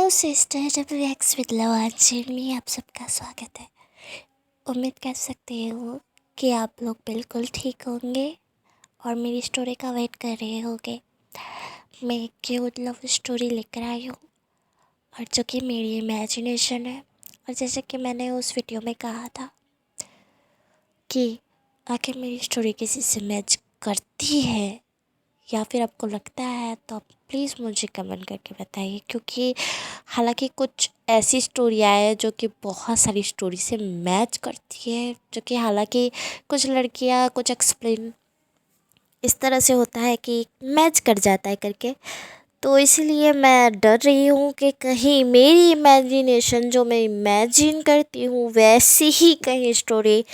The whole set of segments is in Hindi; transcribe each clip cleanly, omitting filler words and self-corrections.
हेलो सिस्टर WX विद लवांचल में आप सबका स्वागत है। उम्मीद कर सकते हो कि आप लोग बिल्कुल ठीक होंगे और मेरी स्टोरी का वेट कर रहे होंगे। मैं एक क्यूट लव स्टोरी लेकर आई हूँ और जो कि मेरी इमेजिनेशन है। और जैसे कि मैंने उस वीडियो में कहा था कि आखिर मेरी स्टोरी किसी से मैच करती है या फिर आपको लगता है, तो आप प्लीज़ मुझे कमेंट करके बताइए। क्योंकि हालांकि कुछ ऐसी स्टोरियाँ हैं जो कि बहुत सारी स्टोरी से मैच करती है, जो कि हालांकि कुछ लड़कियाँ कुछ एक्सप्लेन इस तरह से होता है कि मैच कर जाता है करके। तो इसीलिए मैं डर रही हूँ कि कहीं मेरी इमेजिनेशन जो मैं इमेजिन करती हूँ वैसी ही कहीं स्टोरी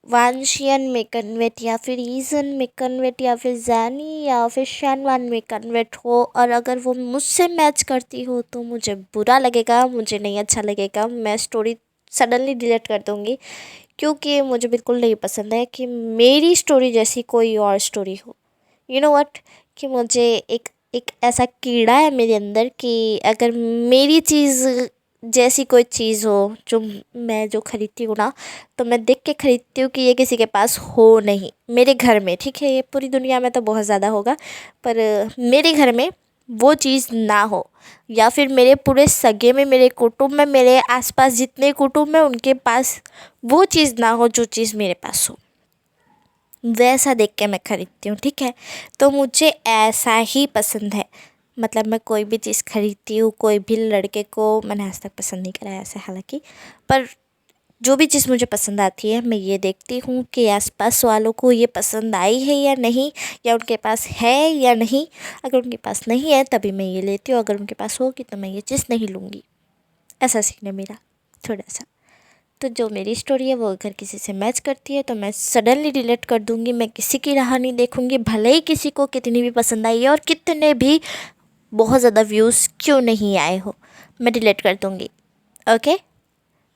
वांशियन में कन्वर्ट या फिर ईजन में कन्वर्ट या फिर जैनी या फिर शानवान में कन्वर्ट हो। और अगर वो मुझसे मैच करती हो तो मुझे बुरा लगेगा, मुझे नहीं अच्छा लगेगा। मैं स्टोरी सडनली डिलीट कर दूँगी क्योंकि मुझे बिल्कुल नहीं पसंद है कि मेरी स्टोरी जैसी कोई और स्टोरी हो। यू नो व्हाट, कि मुझे एक एक ऐसा कीड़ा है मेरे अंदर कि अगर मेरी चीज़ जैसी कोई चीज़ हो जो मैं जो ख़रीदती हूँ ना, तो मैं देख के ख़रीदती हूँ कि ये किसी के पास हो नहीं। मेरे घर में ठीक है, ये पूरी दुनिया में तो बहुत ज़्यादा होगा, पर मेरे घर में वो चीज़ ना हो। या फिर मेरे पूरे सगे में, मेरे कुटुंब में, मेरे आसपास जितने कुटुंब हैं उनके पास वो चीज़ ना हो जो चीज़ मेरे पास हो। वैसा देख के मैं ख़रीदती हूँ, ठीक है। तो मुझे ऐसा ही पसंद है। मतलब मैं कोई भी चीज़ ख़रीदती हूँ, कोई भी लड़के को मैंने आज तक पसंद नहीं करा है ऐसे हालांकि, पर जो भी चीज़ मुझे पसंद आती है मैं ये देखती हूँ कि आसपास वालों को ये पसंद आई है या नहीं, या उनके पास है या नहीं। अगर उनके पास नहीं है तभी मैं ये लेती हूँ, अगर उनके पास होगी तो मैं ये चीज़ नहीं लूँगी। ऐसा सीन है मेरा थोड़ा सा। तो जो मेरी स्टोरी है वो अगर किसी से मैच करती है तो मैं सडनली डिलीट कर दूँगी। मैं किसी की राह नहीं देखूँगी, भले ही किसी को कितनी भी पसंद आई है और कितने भी बहुत ज़्यादा व्यूज़ क्यों नहीं आए हो, मैं डिलीट कर दूँगी। ओके,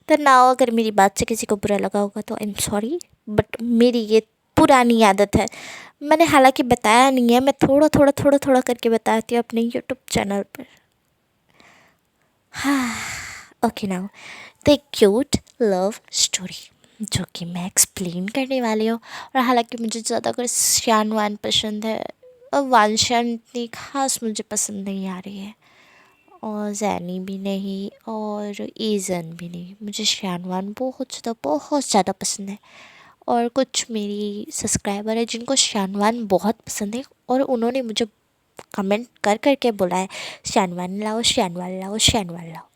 तो नाउ अगर मेरी बात से किसी को बुरा लगा होगा तो आई एम सॉरी, बट मेरी ये पुरानी आदत है। मैंने हालांकि बताया नहीं है, मैं थोड़ा करके बताती हूँ अपने यूट्यूब चैनल पर। हाँ, okay now the cute love story जो कि मैं एक्सप्लेन करने वाली हूँ। और हालांकि मुझे ज़्यादातर शान वान पसंद है और वानशान इतनी खास मुझे पसंद नहीं आ रही है, और जैनी भी नहीं और ईजन भी नहीं। मुझे शान वान बहुत ज़्यादा पसंद है। और कुछ मेरी सब्सक्राइबर है जिनको शान वान बहुत पसंद है और उन्होंने मुझे कमेंट कर करके बोला है शानवान लाओ, शानवान लाओ, शानवान लाओ।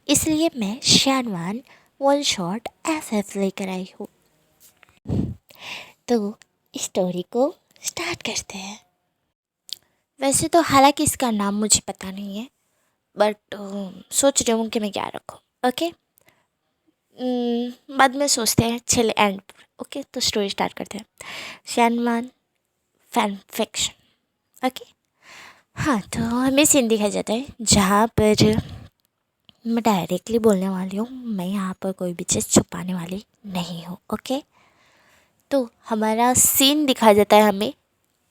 इसलिए मैं शानवान वन शॉट FF लेकर आई हूँ। तो स्टोरी को स्टार्ट करते हैं। वैसे तो हालांकि इसका नाम मुझे पता नहीं है, बट सोच रही हूँ कि मैं क्या रखूँ। ओके, बाद में सोचते हैं, चले एंड पर। ओके, तो स्टोरी स्टार्ट करते हैं। शानवान फैन फिक्शन। ओके, हाँ, तो हमें सीन दिखाया जाता है जहाँ पर मैं डायरेक्टली बोलने वाली हूँ। मैं यहाँ पर कोई भी चीज़ छुपाने वाली नहीं हूँ। ओके, तो हमारा सीन दिखाया जाता है हमें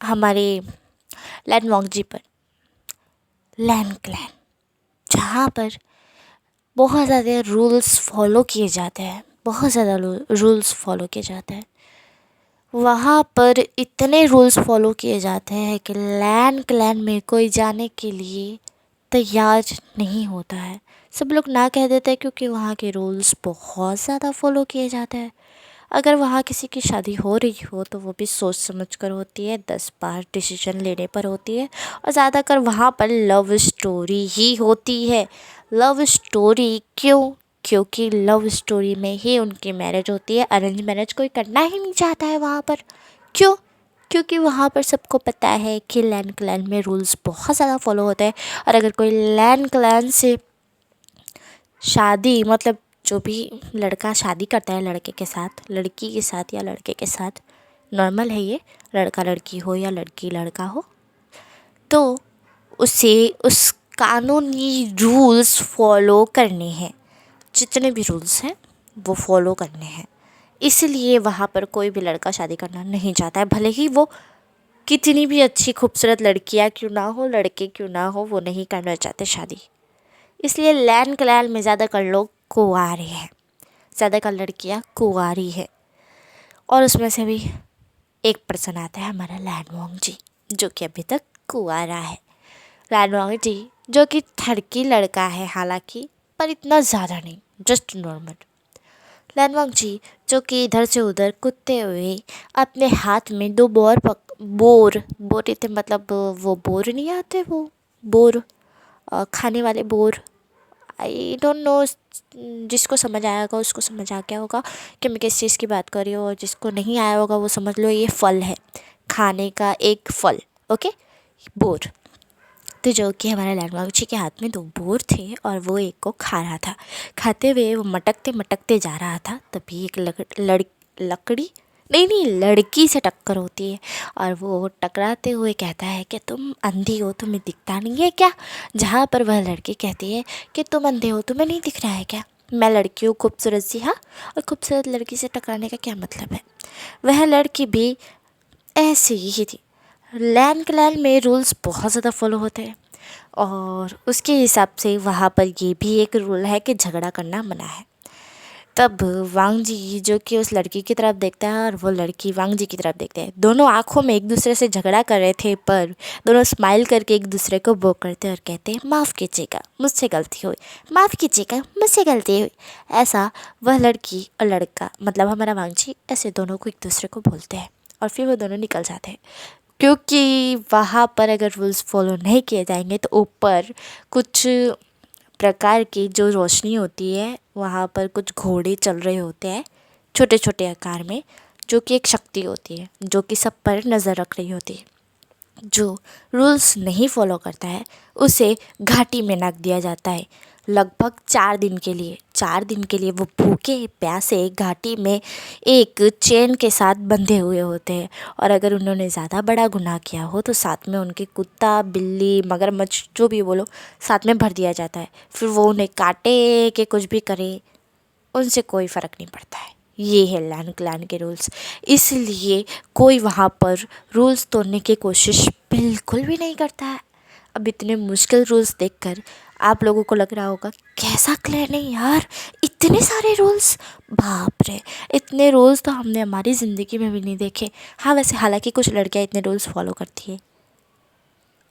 हमारे लैंडमार्क जी पर, लैंड क्लैन, जहाँ पर बहुत ज़्यादा रूल्स फॉलो किए जाते हैं, बहुत ज़्यादा रूल्स फॉलो किए जाते हैं। वहाँ पर इतने रूल्स फॉलो किए जाते हैं कि लैंड क्लैन में कोई जाने के लिए तैयार नहीं होता है। सब लोग ना कह देते हैं क्योंकि वहाँ के रूल्स बहुत ज़्यादा फॉलो किए जाते हैं। अगर वहाँ किसी की शादी हो रही हो तो वो भी सोच समझ कर होती है, 10 बार डिसीजन लेने पर होती है। और ज़्यादातर वहाँ पर लव स्टोरी ही होती है। लव स्टोरी क्यों? क्योंकि लव स्टोरी में ही उनकी मैरिज होती है। अरेंज मैरिज कोई करना ही नहीं चाहता है वहाँ पर। क्यों? क्योंकि वहाँ पर सबको पता है कि लैंड क्लैन में रूल्स बहुत ज़्यादा फॉलो होते हैं। और अगर कोई लैंड क्लैन से शादी, मतलब जो भी लड़का शादी करता है लड़के के साथ, लड़की के साथ या लड़के के साथ, नॉर्मल है ये, लड़का लड़की हो या लड़की लड़का हो, तो उसे उस कानूनी रूल्स फॉलो करने हैं। जितने भी रूल्स हैं वो फॉलो करने हैं। इसलिए वहाँ पर कोई भी लड़का शादी करना नहीं चाहता है, भले ही वो कितनी भी अच्छी खूबसूरत लड़कियाँ क्यों ना हो, लड़के क्यों ना हो, वो नहीं करना चाहते शादी। इसलिए लैन क्लैन में ज़्यादातर लोग कुंवारे हैं, ज़्यादातर लड़कियां कुंवारी है। और उसमें से भी एक पर्सन आता है हमारा लैनवोंग जी, जो कि अभी तक कुंवारा है। लैनवोंग जी जो कि ठरकी लड़का है हालांकि, पर इतना ज़्यादा नहीं, जस्ट नॉर्मल। लैनवोंग जी जो कि इधर से उधर कूदते हुए अपने हाथ में दो बोर बोर थे, मतलब वो बोर नहीं आते, वो बोर खाने वाले बोर, आई डोंट नो, जिसको समझ आया होगा उसको समझ आ गया होगा कि मैं किस चीज़ की बात कर रही हूँ, और जिसको नहीं आया होगा वो समझ लो ये फल है, खाने का एक फल, ओके, बोर। तो जो कि हमारे लैंडमार्क जी के हाथ में दो बोर थे और वो एक को खा रहा था। खाते हुए वो मटकते मटकते जा रहा था, तभी एक लकड़ी नहीं नहीं लड़की से टक्कर होती है और वो टकराते हुए कहता है कि तुम अंधी हो, तुम्हें दिखता नहीं है क्या। जहाँ पर वह लड़की कहती है कि तुम अंधे हो, तुम्हें नहीं दिख रहा है क्या, मैं लड़की हूँ खूबसूरत सी, हाँ, और खूबसूरत लड़की से टकराने का क्या मतलब है। वह लड़की भी ऐसी ही थी। लैन क्लैन में रूल्स बहुत ज़्यादा फॉलो होते हैं और उसके हिसाब से वहाँ पर ये भी एक रूल है कि झगड़ा करना मना है। तब वांग जी जो कि उस लड़की की तरफ देखता है और वो लड़की वांग जी की तरफ देखते हैं, दोनों आंखों में एक दूसरे से झगड़ा कर रहे थे, पर दोनों स्माइल करके एक दूसरे को वो करते और कहते हैं माफ़ कीजिएगा मुझसे गलती हुई, माफ़ कीजिएगा मुझसे गलती हुई। ऐसा वह लड़की और लड़का, मतलब हमारा वांग जी, ऐसे दोनों को एक दूसरे को बोलते हैं और फिर वो दोनों निकल जाते हैं। क्योंकि वहाँ पर अगर रूल्स फॉलो नहीं किए जाएंगे तो ऊपर कुछ प्रकार की जो रोशनी होती है, वहाँ पर कुछ घोड़े चल रहे होते हैं छोटे छोटे आकार में, जो कि एक शक्ति होती है जो कि सब पर नज़र रख रही होती है। जो रूल्स नहीं फॉलो करता है उसे घाटी में रख दिया जाता है लगभग 4 दिन के लिए। 4 दिन के लिए वो भूखे प्यासे घाटी में एक चेन के साथ बंधे हुए होते हैं, और अगर उन्होंने ज़्यादा बड़ा गुनाह किया हो तो साथ में उनके कुत्ता बिल्ली मगरमच्छ जो भी बोलो साथ में भर दिया जाता है। फिर वो उन्हें काटे कि कुछ भी करे, उनसे कोई फ़र्क नहीं पड़ता है। ये है लैन क्लैन के रूल्स। इसलिए कोई वहाँ पर रूल्स तोड़ने की कोशिश बिल्कुल भी नहीं करता है। अब इतने मुश्किल रूल्स देखकर आप लोगों को लग रहा होगा कैसा क्लैन है यार, इतने सारे रूल्स, बाप रे, इतने रूल्स तो हमने हमारी ज़िंदगी में भी नहीं देखे। हाँ वैसे हालांकि कुछ लड़कियाँ इतने रूल्स फॉलो करती है।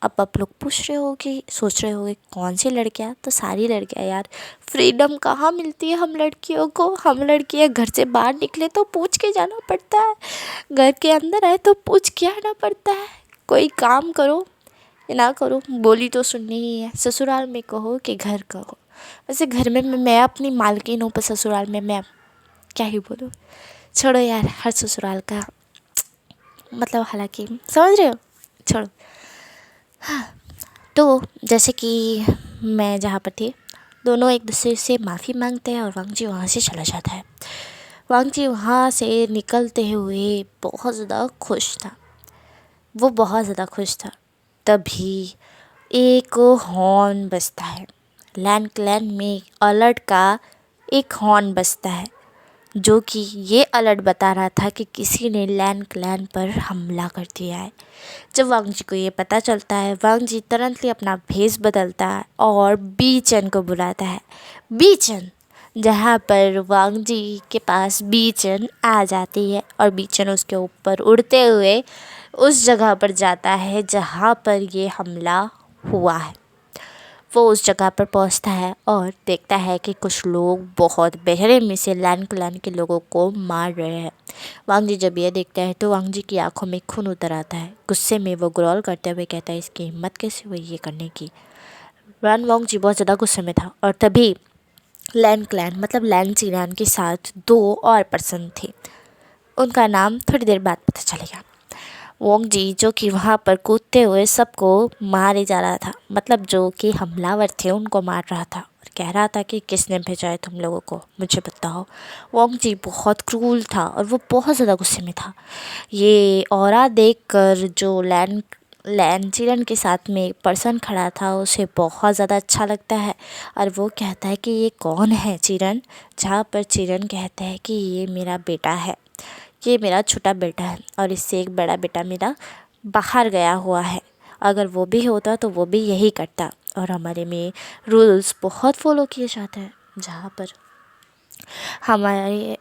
अब आप लोग पूछ रहे हो कि सोच रहे होगे कौन सी लड़कियाँ, तो सारी लड़कियाँ यार। फ्रीडम कहाँ मिलती है हम लड़कियों को, हम लड़कियाँ घर से बाहर निकले तो पूछ के जाना पड़ता है, घर के अंदर आए तो पूछ के आना पड़ता है। कोई काम करो या ना करो बोली तो सुननी ही है, ससुराल में कहो कि घर कहो। वैसे घर में मैं अपनी मालकिन हूँ, पर ससुराल में मैं क्या ही बोलूँ, छोड़ो यार, हर ससुराल का मतलब, हालांकि समझ रहे हो, छोड़ो। तो जैसे कि मैं जहाँ पर थी, दोनों एक दूसरे से माफ़ी मांगते हैं और वांग जी वहाँ से चला जाता है। वांग जी वहाँ से निकलते हुए बहुत ज़्यादा खुश था, वो बहुत ज़्यादा खुश था। तभी एक हॉर्न बजता है, लैन क्लैन में अलर्ट का एक हॉर्न बजता है, जो कि ये अलर्ट बता रहा था कि किसी ने लैन क्लैन पर हमला कर दिया है। जब वांग जी को ये पता चलता है, वांग जी तुरंत ही अपना भेष बदलता है और बीचन को बुलाता है। बीचन, जहाँ पर वांग जी के पास बीचन आ जाती है और बीचन उसके ऊपर उड़ते हुए उस जगह पर जाता है जहाँ पर ये हमला हुआ है। वो उस जगह पर पहुंचता है और देखता है कि कुछ लोग बहुत बेहरे में से लैन क्लैन के लोगों को मार रहे हैं। वांग जी जब ये देखता है तो वांग जी की आंखों में खून उतर आता है। गुस्से में वो ग्रोल करते हुए कहता है इसकी हिम्मत कैसे हुई ये करने की। वांग जी बहुत ज़्यादा गुस्से में था और तभी लैन क्लैन मतलब लैन चीरान के साथ 2 और पर्सन थे, उनका नाम थोड़ी देर बाद पता चलेगा। वोंग जी जो कि वहाँ पर कूदते हुए सबको मारे जा रहा था, मतलब जो कि हमलावर थे उनको मार रहा था और कह रहा था कि किसने भेजा है तुम लोगों को, मुझे बताओ। वोंग जी बहुत क्रूल था और वो बहुत ज़्यादा गुस्से में था। ये ऑरा देखकर जो लैन चिरन के साथ में एक पर्सन खड़ा था उसे बहुत ज़्यादा अच्छा लगता है और वो कहता है कि ये कौन है चिरन। जहाँ पर चिरन कहता है कि ये मेरा बेटा है, ये मेरा छोटा बेटा है और इससे एक बड़ा बेटा मेरा बाहर गया हुआ है, अगर वो भी होता तो वो भी यही करता। और हमारे में रूल्स बहुत फॉलो किए जाते हैं, जहाँ पर हमारे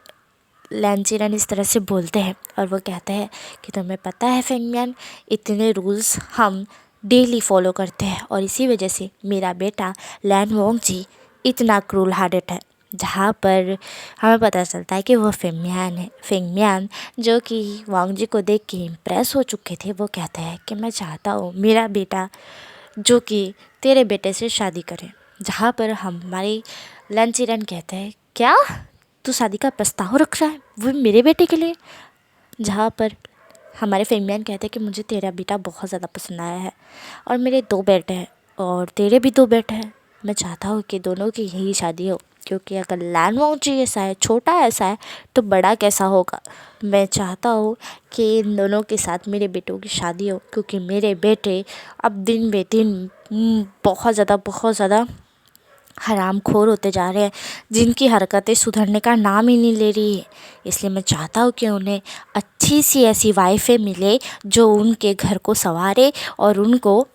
लैंचीरन इस तरह से बोलते हैं और वो कहते हैं कि तुम्हें पता है फेंगमियन, इतने रूल्स हम डेली फॉलो करते हैं और इसी वजह से मेरा बेटा लैन वोंगजी इतना क्रूल हार्टेड है। जहाँ पर हमें पता चलता है कि वो फेंगमियन है। फेंगमियन जो कि वांगजी को देख के इम्प्रेस हो चुके थे, वो कहते हैं कि मैं चाहता हूँ मेरा बेटा जो कि तेरे बेटे से शादी करे। जहाँ पर हमारे लैंचीरन कहते हैं, क्या तू शादी का प्रस्ताव रख रहा है, वो मेरे बेटे के लिए? जहाँ पर हमारे फेंगमियन कहते हैं कि मुझे तेरा बेटा बहुत ज़्यादा पसंद आया है और मेरे 2 बेटे हैं और तेरे भी 2 बेटे हैं। मैं चाहता हूँ कि दोनों की यही शादी हो, क्योंकि अगर लैन वोंगजी ऐसा है, छोटा ऐसा है, तो बड़ा कैसा होगा। मैं चाहता हूँ कि इन दोनों के साथ मेरे बेटों की शादी हो, क्योंकि मेरे बेटे अब दिन बे दिन बहुत ज़्यादा हरामखोर होते जा रहे हैं, जिनकी हरकतें सुधरने का नाम ही नहीं ले रही है। इसलिए मैं चाहता हूँ कि उन्हें अच्छी सी ऐसी वाइफें मिले जो उनके घर को संवारे और उनको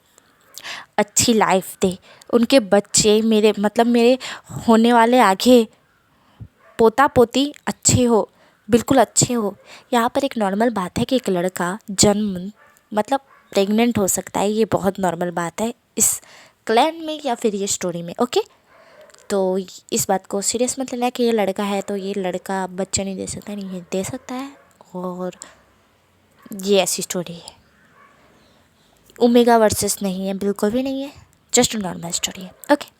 अच्छी लाइफ दे। उनके बच्चे मेरे होने वाले आगे पोता पोती अच्छे हो, बिल्कुल अच्छे हो। यहाँ पर एक नॉर्मल बात है कि एक लड़का जन्म प्रेग्नेंट हो सकता है, ये बहुत नॉर्मल बात है इस क्लैन में या फिर ये स्टोरी में, ओके। तो इस बात को सीरियस मत लेना कि ये लड़का है तो ये लड़का बच्चा नहीं दे सकता, नहीं, ये दे सकता है। और ये ऐसी स्टोरी है, ओमेगा वर्सेस नहीं है, बिल्कुल भी नहीं है, जस्ट नॉर्मल स्टोरी है, ओके।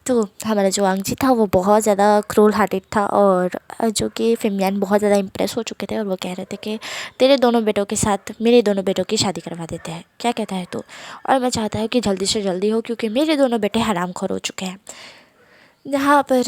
तो हमारा जो वांगजी था वो बहुत ज़्यादा क्रूल हार्टेड था और जो कि फेंगमियन बहुत ज़्यादा इम्प्रेस हो चुके थे और वो कह रहे थे कि तेरे दोनों बेटों के साथ मेरे दोनों बेटों की शादी करवा देते हैं, क्या कहता है तू? और मैं चाहता हूँ कि जल्दी से जल्दी हो, क्योंकि मेरे दोनों बेटे हरामखोर हो चुके हैं। जहाँ पर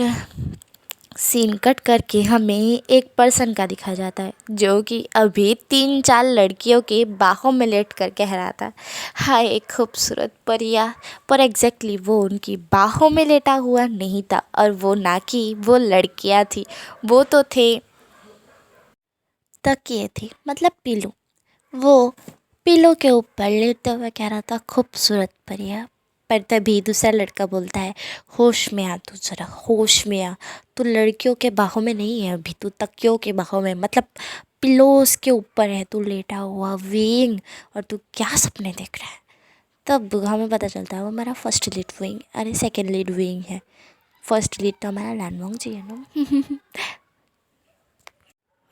सीन कट करके हमें एक पर्सन का दिखाया जाता है जो कि अभी 3-4 लड़कियों के बाहों में लेट कर कह रहा था, हाय एक खूबसूरत परिया, पर एग्जैक्टली वो उनकी बाहों में लेटा हुआ नहीं था और वो ना कि वो लड़कियां थी, वो तो थे तकिए थी, पिलो। वो पिलो के ऊपर लेटे हुए कह रहा था, खूबसूरत परिया। पर तभी दूसरा लड़का बोलता है, होश में आ तू, ज़रा होश में आ, तू लड़कियों के बाहों में नहीं है अभी, तू तकियों के बाहों में, पिलोस के ऊपर है तू लेटा हुआ विंग, और तू क्या सपने देख रहा है। तब हमें पता चलता है वो हमारा फर्स्ट लीड विंग, अरे सेकेंड लीड विंग है, फर्स्ट लीड तो हमारा लैन वोंगजी है ना।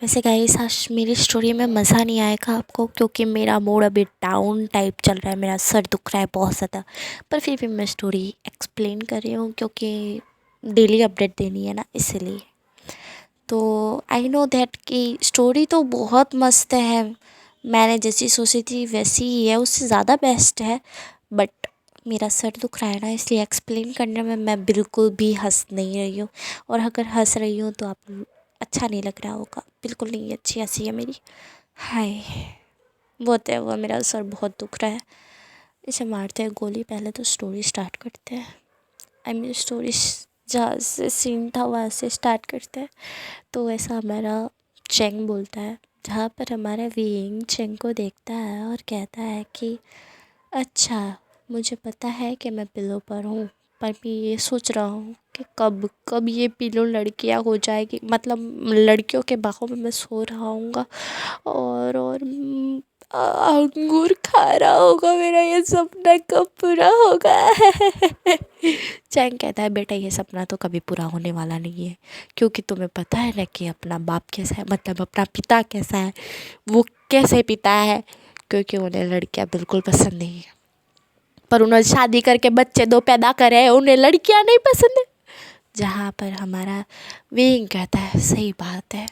वैसे गाइस आज मेरी स्टोरी में मज़ा नहीं आएगा आपको, क्योंकि मेरा मूड अभी डाउन टाइप चल रहा है, मेरा सर दुख रहा है बहुत ज़्यादा। पर फिर भी मैं स्टोरी एक्सप्लेन कर रही हूँ, क्योंकि डेली अपडेट देनी है ना, इसलिए। तो आई नो दैट कि स्टोरी तो बहुत मस्त है, मैंने जैसी सोची थी वैसी ही है, उससे ज़्यादा बेस्ट है। बट मेरा सर दुख रहा है ना, इसलिए एक्सप्लेन करने में मैं बिल्कुल भी हंस नहीं रही हूँ। और अगर हंस रही हूँ तो आप अच्छा नहीं लग रहा होगा, बिल्कुल नहीं अच्छी हंसी है मेरी। हाय बहुत है, वो मेरा सर बहुत दुख रहा है। इसे मारते हैं गोली, पहले तो स्टोरी स्टार्ट करते हैं। आई मीन स्टोरी जहाँ से सीन था वहाँ से स्टार्ट करते हैं। तो ऐसा हमारा चेंग बोलता है, जहाँ पर हमारा विंग चेंग को देखता है और कहता है कि अच्छा, मुझे पता है कि मैं पिलो पर हूँ, पर मैं ये सोच रहा हूँ कि कब कब ये पिलो लड़कियाँ हो जाएगी, लड़कियों के बाहों में मैं सो रहा हूँगा और अंगूर खा रहा होगा, मेरा ये सपना कब पूरा होगा। चैंग कहता है, बेटा ये सपना तो कभी पूरा होने वाला नहीं है, क्योंकि तुम्हें पता है ना कि अपना बाप कैसा है, अपना पिता कैसा है, वो कैसे पिता है। क्योंकि उन्हें लड़कियां बिल्कुल पसंद नहीं है, पर उन्होंने शादी करके बच्चे 2 पैदा करे हैं, उन्हें लड़कियां नहीं पसंद है। जहाँ पर हमारा विंग कहता है, सही बात है,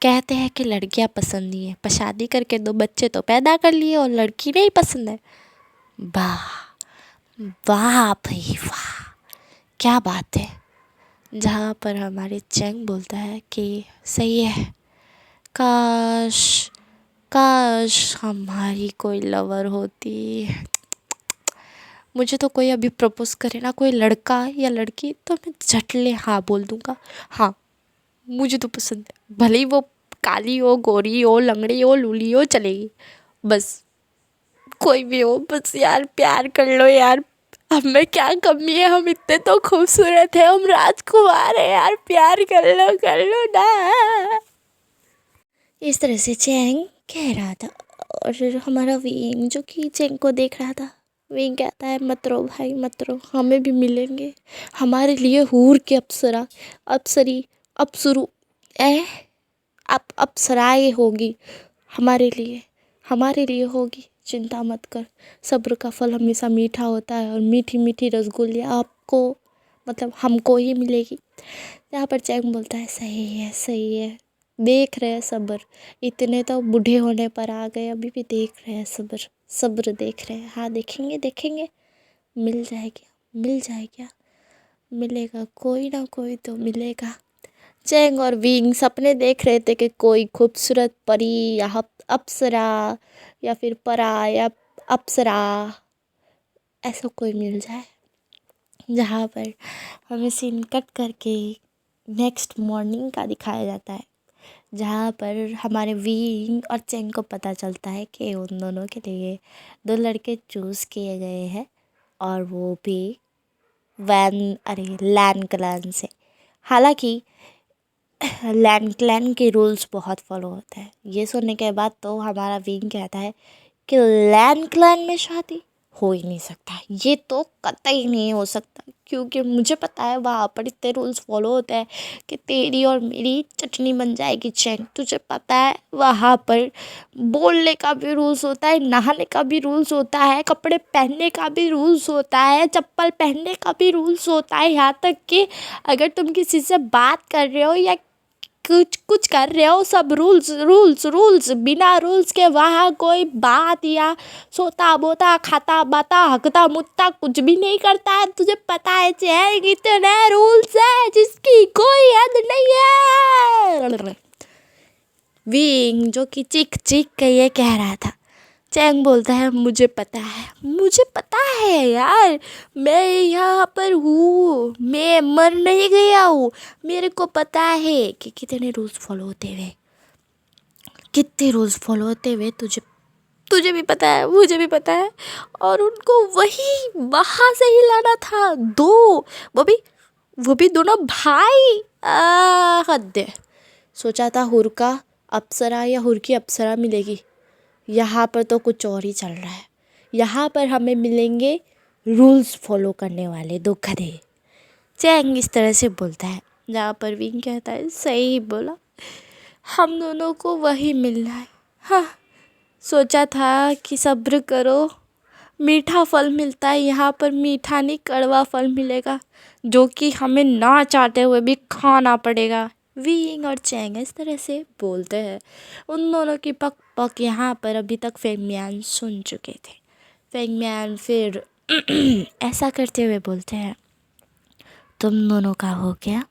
कहते हैं कि लड़कियां पसंद नहीं है, पर शादी करके 2 बच्चे तो पैदा कर लिए और लड़की नहीं पसंद है। वाह वाह भाई वाह, क्या बात है। जहाँ पर हमारे चेंग बोलता है कि सही है, काश काश हमारी कोई लवर होती, मुझे तो कोई अभी प्रपोज़ करे ना, कोई लड़का या लड़की, तो मैं झट ले हाँ बोल दूँगा, हाँ मुझे तो पसंद है, भले ही वो काली हो, गोरी हो, लंगड़ी हो, लूली हो, चलेगी, बस कोई भी हो, बस यार प्यार कर लो यार, अब में क्या कमी है, हम इतने तो खूबसूरत है, हम राजकुमार है यार, प्यार कर लो ना। इस तरह से चैंग कह रहा था और हमारा विंग जो कि चैंग को देख रहा था, विंग कहता है मत रो भाई मत रो, हमें भी मिलेंगे, हमारे लिए हूर की अप्सरा अप्सरी अप्सरू ए अप्सराएं होगी, हमारे लिए होगी, चिंता मत कर, सब्र का फल हमेशा मीठा होता है और मीठी मीठी रसगुल्ले आपको मतलब हमको ही मिलेगी। यहाँ पर चैंग बोलता है सही है, देख रहे हैं सब्र, इतने तो बूढ़े होने पर आ गए, अभी भी देख रहे हैं सब्र देख रहे हैं, हाँ देखेंगे मिल जाएगा मिलेगा, कोई ना कोई तो मिलेगा। चैंग और विंग सपने देख रहे थे कि कोई खूबसूरत परी या अप्सरा या फिर परा या अप्सरा ऐसा कोई मिल जाए। जहाँ पर हमें सीन कट करके नेक्स्ट मॉर्निंग का दिखाया जाता है, जहाँ पर हमारे विंग और चैंग को पता चलता है कि उन दोनों के लिए 2 लड़के चूज़ किए गए हैं और वो भी लैन क्लैन से। हालांकि लैन क्लैन के रूल्स बहुत फॉलो होते हैं। ये सुनने के बाद तो हमारा विंग कहता है कि लैन क्लैन में शादी हो ही नहीं सकता, ये तो कतई नहीं हो सकता, क्योंकि मुझे पता है वहाँ पर इतने रूल्स फॉलो होते हैं कि तेरी और मेरी चटनी बन जाएगी चैन। तुझे पता है वहाँ पर बोलने का भी रूल्स होता है, नहाने का भी रूल्स होता है, कपड़े पहनने का भी रूल्स होता है, चप्पल पहनने का भी रूल्स होता है, यहाँ तक कि अगर तुम किसी से बात कर रहे हो या कुछ कर रहे हो, सब रूल्स, बिना रूल्स के वहाँ कोई बात या सोता बोता खाता बाता हकता मुत्ता कुछ भी नहीं करता है। तुझे पता है चैंग इतने रूल्स है जिसकी कोई हद नहीं है। विंग जो कि चीख के ये कह रहा था, चैंग बोलता है मुझे पता है यार, मैं यहाँ पर हूँ, मैं मर नहीं गया हूँ, मेरे को पता है कि कितने रूल्स फॉलो होते हुए तुझे भी पता है, मुझे भी पता है, और उनको वहाँ से ही लाना था, वो भी दोनों भाई। हद है। सोचा था हुर का अप्सरा या हुर की अप्सरा मिलेगी, यहाँ पर तो कुछ और ही चल रहा है। यहाँ पर हमें मिलेंगे रूल्स फॉलो करने वाले 2 गधे। चैंग इस तरह से बोलता है, जहाँ पर विंग कहता है सही बोला, हम दोनों को वही मिलना है। हाँ, सोचा था कि सब्र करो, मीठा फल मिलता है, यहाँ पर मीठा नहीं कड़वा फल मिलेगा, जो कि हमें ना चाहते हुए भी खाना पड़ेगा। विंग और चैंग इस तरह से बोलते हैं। उन दोनों की पक यहाँ पर अभी तक फेंगमियान सुन चुके थे। फेंगमियान फिर ऐसा करते हुए बोलते हैं, तुम दोनों का हो गया,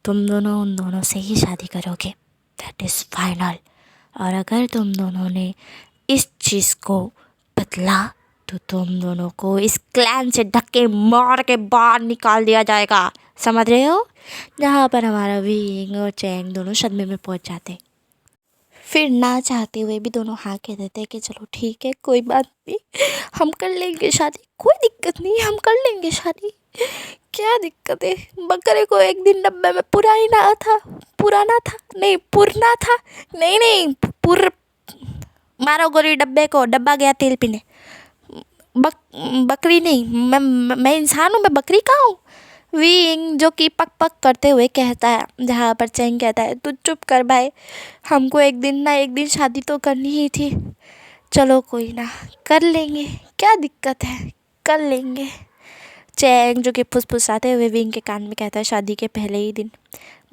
तुम दोनों उन दोनों से ही शादी करोगे, दैट इज़ फाइनल। और अगर तुम दोनों ने इस चीज़ को बदला तो तुम दोनों को इस क्लैन से धक्के मार के बाहर निकाल दिया जाएगा, समझ रहे हो। जहाँ पर हमारा विंग और चैंग दोनों सदमे में पहुँच जाते, फिर ना चाहते हुए भी दोनों हाँ कह देते कि चलो ठीक है, कोई बात नहीं, हम कर लेंगे शादी, कोई दिक्कत नहीं, हम कर लेंगे शादी, क्या दिक्कत है। बकरे को एक दिन डब्बे में पुराना था, नहीं मारो गोली डब्बे को, डब्बा गया तेल पीने। बकरी नहीं, मैं इंसान हूँ, मैं बकरी कहाँ हूँ। विंग जो कि पक करते हुए कहता है, जहाँ पर चैंग कहता है तू चुप कर भाई, हमको एक दिन शादी तो करनी ही थी, चलो कोई ना, कर लेंगे, क्या दिक्कत है, कर लेंगे। चैंग जो कि फुसफुसाते हुए विंग के कान में कहता है शादी के पहले ही दिन,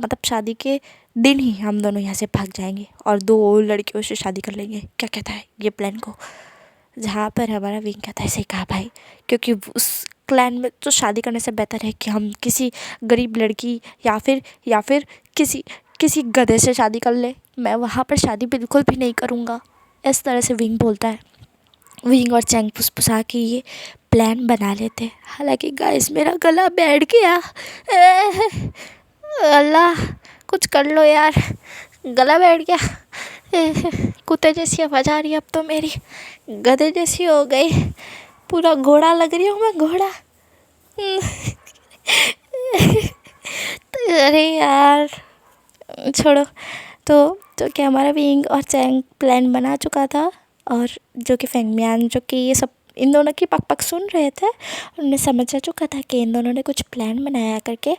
मतलब शादी के दिन ही हम दोनों यहाँ से भाग जाएंगे और 2 लड़कियों से शादी कर लेंगे, क्या कहता है ये प्लान को। जहाँ पर हमारा विंग कहता है सही कहा भाई, क्योंकि उस क्लैन में तो शादी करने से बेहतर है कि हम किसी गरीब लड़की या फिर किसी गधे से शादी कर ले, मैं वहाँ पर शादी बिल्कुल भी नहीं करूँगा। इस तरह से विंग बोलता है। विंग और चैंग फुसफुसा के ये प्लान बना लेते। हालांकि गाइस मेरा गला बैठ गया, अल्लाह कुछ कर लो यार, गला बैठ गया, कुत्ते जैसी आवाज़ आ रही है अब तो मेरी, गधे जैसी हो गई। पूरा घोड़ा लग रही हूँ मैं, घोड़ा। तो अरे यार छोड़ो। तो क्या हमारा विंग और चैंग प्लान बना चुका था, और जो कि फेंगमियान जो कि ये सब इन दोनों की पक पक सुन रहे थे, उन्हें समझ आ चुका था कि इन दोनों ने कुछ प्लान बनाया करके।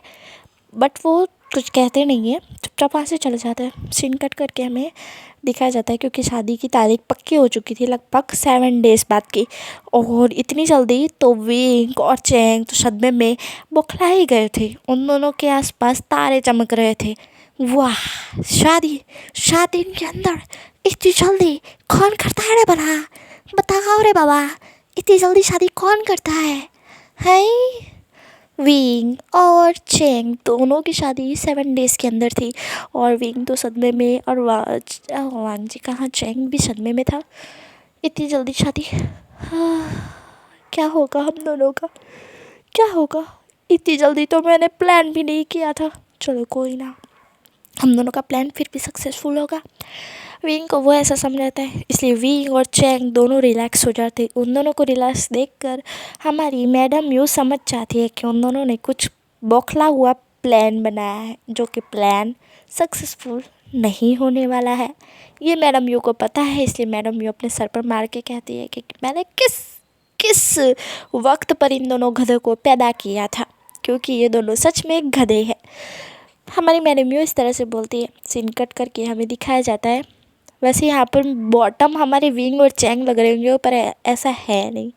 बट वो कुछ कहते नहीं है, चुपचाप वहाँ से चले जाते हैं। सीन कट करके हमें दिखाया जाता है, क्योंकि शादी की तारीख पक्की हो चुकी थी लगभग 7 डेज़ बाद की, और इतनी जल्दी तो विंग और चैंग तो सदमे में बौखला ही गए थे। उन दोनों के आसपास तारे चमक रहे थे। वाह, शादी शादी के अंदर इतनी जल्दी कौन करता है रे भला? बताओ रे बाबा, इतनी जल्दी शादी कौन करता है? विंग और चैंग दोनों की शादी 7 डेज़ के अंदर थी, और विंग तो सदमे में, और वांग जी कहाँ, चैंग भी सदमे में था। इतनी जल्दी शादी, क्या होगा हम दोनों का, क्या होगा? इतनी जल्दी तो मैंने प्लान भी नहीं किया था। चलो कोई ना, हम दोनों का प्लान फिर भी सक्सेसफुल होगा। विंग को वो ऐसा समझाता है, इसलिए विंग और चैंग दोनों रिलैक्स हो जाते। उन दोनों को रिलैक्स देखकर हमारी मैडम यूँ समझ जाती है कि उन दोनों ने कुछ बौखला हुआ प्लान बनाया है, जो कि प्लान सक्सेसफुल नहीं होने वाला है। ये मैडम यू को पता है, इसलिए मैडम यू अपने सर पर मार के कहती है कि मैंने किस किस वक्त पर इन दोनों गधों को पैदा किया था, क्योंकि ये दोनों सच में गधे हैं। हमारी मैडम यू इस तरह से बोलती है। सीन कट करके हमें दिखाया जाता है। वैसे यहाँ पर बॉटम हमारे विंग और चैंग लग रहे होंगे, पर ऐसा है नहीं।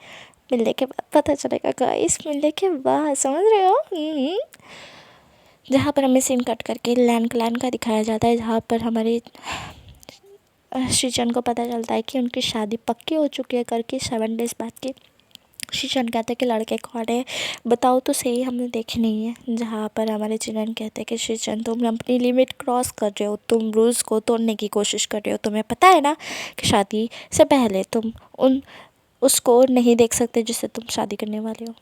मिलने के बाद पता चलेगा गाइस, मिलने के बाद, समझ रहे हो? जहाँ पर हमें सीन कट करके लैन का दिखाया जाता है, जहाँ पर हमारे शीचन को पता चलता है कि उनकी शादी पक्की हो चुकी है करके 7 डेज़ बाद की। शीचन कहते हैं कि लड़के कौन है, बताओ तो सही, हमने देखे नहीं है। जहाँ पर हमारे चिनन कहते हैं कि शीचन तुम अपनी लिमिट क्रॉस कर रहे हो, तुम रूल्स को तोड़ने की कोशिश कर रहे हो। तुम्हें पता है ना कि शादी से पहले तुम उसको नहीं देख सकते जिससे तुम शादी करने वाले हो।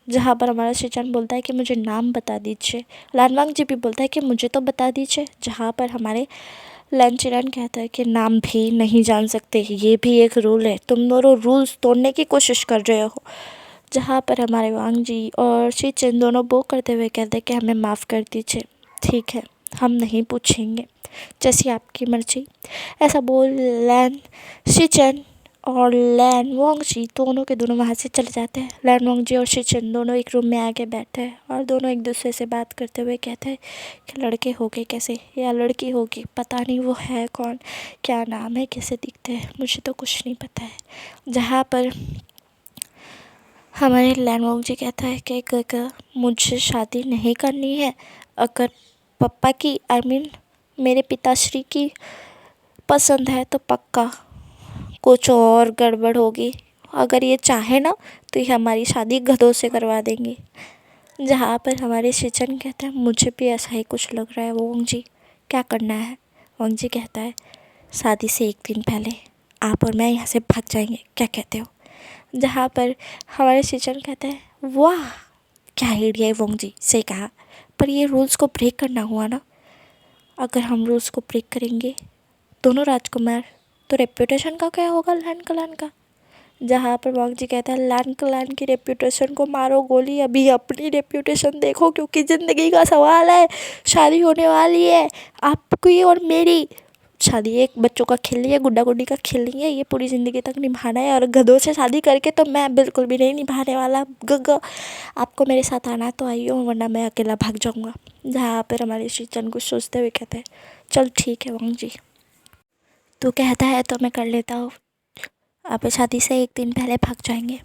जहाँ पर हमारा शीचन बोलता है कि मुझे नाम बता दीजिए। लानवांग जी भी बोलता है कि मुझे तो बता दीजिए। जहाँ पर हमारे लंचरन कहता है कि नाम भी नहीं जान सकते, ये भी एक रूल है, तुम दोनों रूल्स तोड़ने की कोशिश कर रहे हो। जहाँ पर हमारे वांग जी और शीचन दोनों वो करते हुए कहते हैं कि हमें माफ़ कर दीजिए, ठीक है, हम नहीं पूछेंगे, जैसी आपकी मर्जी। ऐसा बोल लैन शीचन और लैन वोंग जी दोनों के दोनों वहाँ से चले जाते हैं। लैन वोंग जी और शीचन दोनों एक रूम में आके बैठे हैं, और दोनों एक दूसरे से बात करते हुए कहते हैं कि लड़के होगे कैसे, या लड़की होगी पता नहीं, वो है कौन, क्या नाम है, कैसे दिखते हैं, मुझे तो कुछ नहीं पता है। जहाँ पर हमारे लैन वोंग जी कहता है कि मुझे शादी नहीं करनी है। अगर पापा की मेरे पिताश्री की पसंद है तो पक्का कुछ और गड़बड़ होगी। अगर ये चाहे ना तो ये हमारी शादी गधों से करवा देंगे। जहाँ पर हमारे शीचन कहते हैं मुझे भी ऐसा ही कुछ लग रहा है वोंग जी, क्या करना है? वोंग जी कहता है शादी से एक दिन पहले आप और मैं यहाँ से भाग जाएंगे, क्या कहते हो? जहाँ पर हमारे शीचन कहते हैं वाह क्या आइडिया है वोंग जी, सही कहा, पर ये रूल्स को ब्रेक करना हुआ ना। अगर हम रूल्स को ब्रेक करेंगे दोनों राजकुमार, तो रेप्यूटेशन का क्या होगा लैन क्लैन का? जहाँ पर वांग जी कहता है लैन क्लैन की रेप्यूटेशन को मारो गोली, अभी अपनी रेप्यूटेशन देखो, क्योंकि ज़िंदगी का सवाल है, शादी होने वाली है आपकी और मेरी। शादी एक बच्चों का खेल नहीं है, गुड्डा गुड्डी का खेल नहीं है, ये पूरी ज़िंदगी तक निभाना है, और गधों से शादी करके तो मैं बिल्कुल भी नहीं निभाने वाला। गग आपको मेरे साथ आना तो आइए, वरना मैं अकेला भाग जाऊँगा। जहाँ पर हमारे शीचन कुछ सोचते हुए कहते हैं चल ठीक है वांग जी, तू कहता है तो मैं कर लेता हूँ, आप शादी से एक दिन पहले भाग जाएंगे।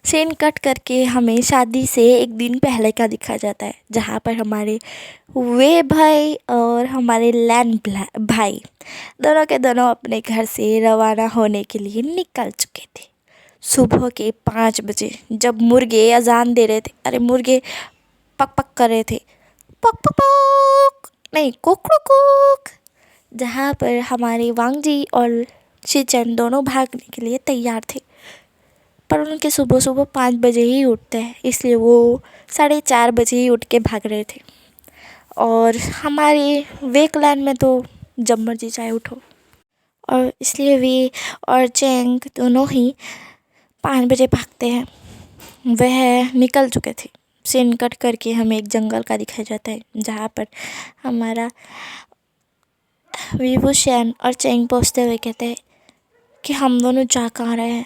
सीन कट करके हमें शादी से एक दिन पहले का दिखा जाता है, जहाँ पर हमारे वे भाई और हमारे लैन भाई दोनों के दोनों अपने घर से रवाना होने के लिए निकल चुके थे। सुबह के 5 बजे जब मुर्गे अजान दे रहे थे, अरे मुर्गे पक पक कर रहे थे, पक पक पक नहीं, कुक कुक। जहाँ पर हमारे वांग जी और शीचन दोनों भागने के लिए तैयार थे, पर उनके सुबह सुबह 5 बजे ही उठते हैं, इसलिए वो 4:30 बजे ही उठ के भाग रहे थे। और हमारे वे क्लैन में तो जब मर्जी चाहे उठो, और इसलिए वे और चैंग दोनों ही 5 बजे भागते हैं। वह निकल चुके थे। सीन कट करके हमें एक जंगल का दिखाया जाता है, जहाँ पर हमारा विभूषण और चेंग पहुँचते हुए कहते हैं कि हम दोनों जा कहाँ रहे हैं।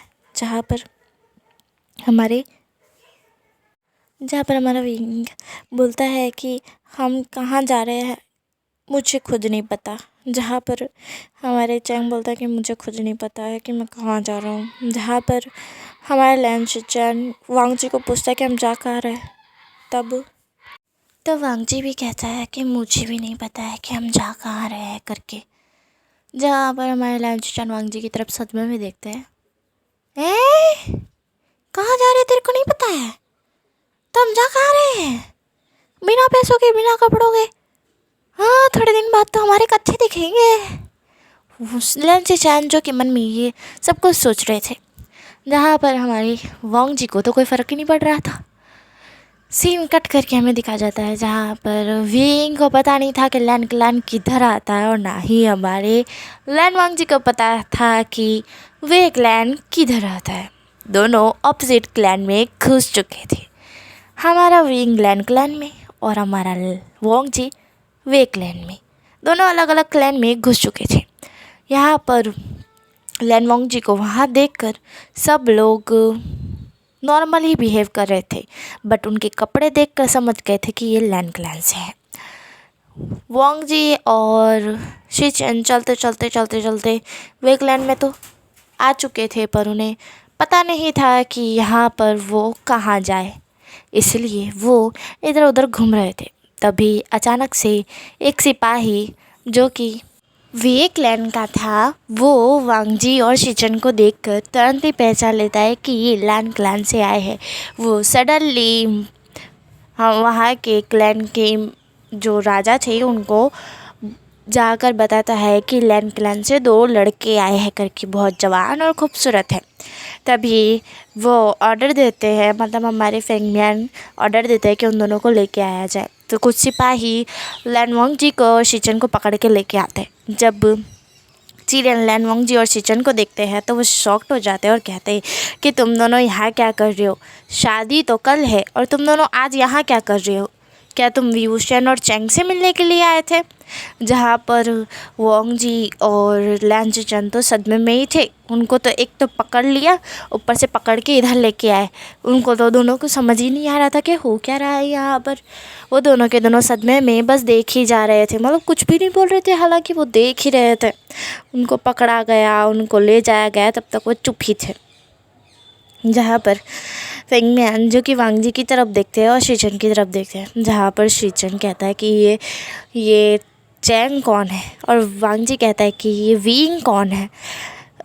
हमारे जहाँ पर हमारा विंग बोलता है कि हम कहाँ जा रहे हैं, मुझे खुद नहीं पता। जहाँ पर हमारे चैंग बोलता है कि मुझे खुद नहीं पता है कि मैं कहाँ जा रहा हूँ। जहाँ पर हमारा लैंसचैन वांग जी को पूछता है कि हम जा कहाँ रहे हैं। तब तो वांग जी भी कहता है कि मुझे भी नहीं पता है कि हम जा कहाँ रहे हैं करके। जहाँ पर हमारे लैंसचैन वांग जी की तरफ सदमे में देखते हैं। कहाँ जा रहे हैं, तेरे को नहीं पता है? तो हम जा कहाँ रहे हैं? बिना पैसों के, बिना कपड़ों के। हाँ, थोड़े दिन बाद तो हमारे कच्चे दिखेंगे। लैंसचैन जो कि मन में ये सब कुछ सोच रहे थे। जहाँ पर हमारे वांग जी को तो कोई फ़र्क ही नहीं पड़ रहा था। सीन कट करके हमें दिखा जाता है जहाँ पर विंग को पता नहीं था कि लैन क्लैन किधर आता है, और ना ही हमारे लैन वांग जी को पता था कि वे क्लैन किधर आता है। दोनों ऑपोजिट क्लैन में घुस चुके थे। हमारा विंग लैन क्लैन में और हमारा वांग जी वे क्लैन में। दोनों अलग अलग क्लैन में घुस चुके थे। यहाँ पर लैन वांग जी को वहाँ देखकर सब लोग नॉर्मल ही बिहेव कर रहे थे, बट उनके कपड़े देखकर समझ गए थे कि ये लैन क्लैन से हैं। वांग जी और शिचेन चलते वे क्लैन में तो आ चुके थे, पर उन्हें पता नहीं था कि यहाँ पर वो कहाँ जाए, इसलिए वो इधर उधर घूम रहे थे। तभी अचानक से एक सिपाही जो कि वे क्लैन का था, वो वांग जी और शिचेन को देखकर तुरंत ही पहचान लेता है कि ये लैन क्लैन से आए हैं। वो सडनली वहाँ के क्लैन के जो राजा थे उनको जाकर बताता है कि लैन क्लैन से 2 लड़के आए हैं करके, बहुत जवान और खूबसूरत है। तभी वो ऑर्डर देते हैं, मतलब हमारे फेंगमियान ऑर्डर देते हैं कि उन दोनों को लेके आया जाए। तो कुछ सिपाही लैन वांग जी को और शिचेन को पकड़ के लेके आते हैं। जब चिरेन लैन वांग जी और शिचेन को देखते हैं तो वो शॉक्ड हो जाते हैं और कहते हैं कि तुम दोनों यहाँ क्या कर रहे हो? शादी तो कल है और तुम दोनों आज यहाँ क्या कर रहे हो? क्या तुम विभूषण और चेंग से मिलने के लिए आए थे? जहाँ पर वांग जी और लैंसचैन तो सदमे में ही थे। उनको तो एक तो पकड़ लिया, ऊपर से पकड़ के इधर लेके आए। उनको तो दोनों को समझ ही नहीं आ रहा था कि हो क्या रहा है यहाँ पर। वो दोनों के दोनों सदमे में बस देख ही जा रहे थे, मतलब कुछ भी नहीं बोल रहे थे, हालांकि वो देख ही रहे थे। उनको पकड़ा गया, उनको ले जाया गया, तब तक वो चुप ही थे। जहाँ पर फेंगमियान जो कि वांग जी की तरफ देखते हैं और शिचेन की तरफ देखते हैं। जहाँ पर शिचेन कहता है कि ये चेंग कौन है, और वांग जी कहता है कि ये विंग कौन है,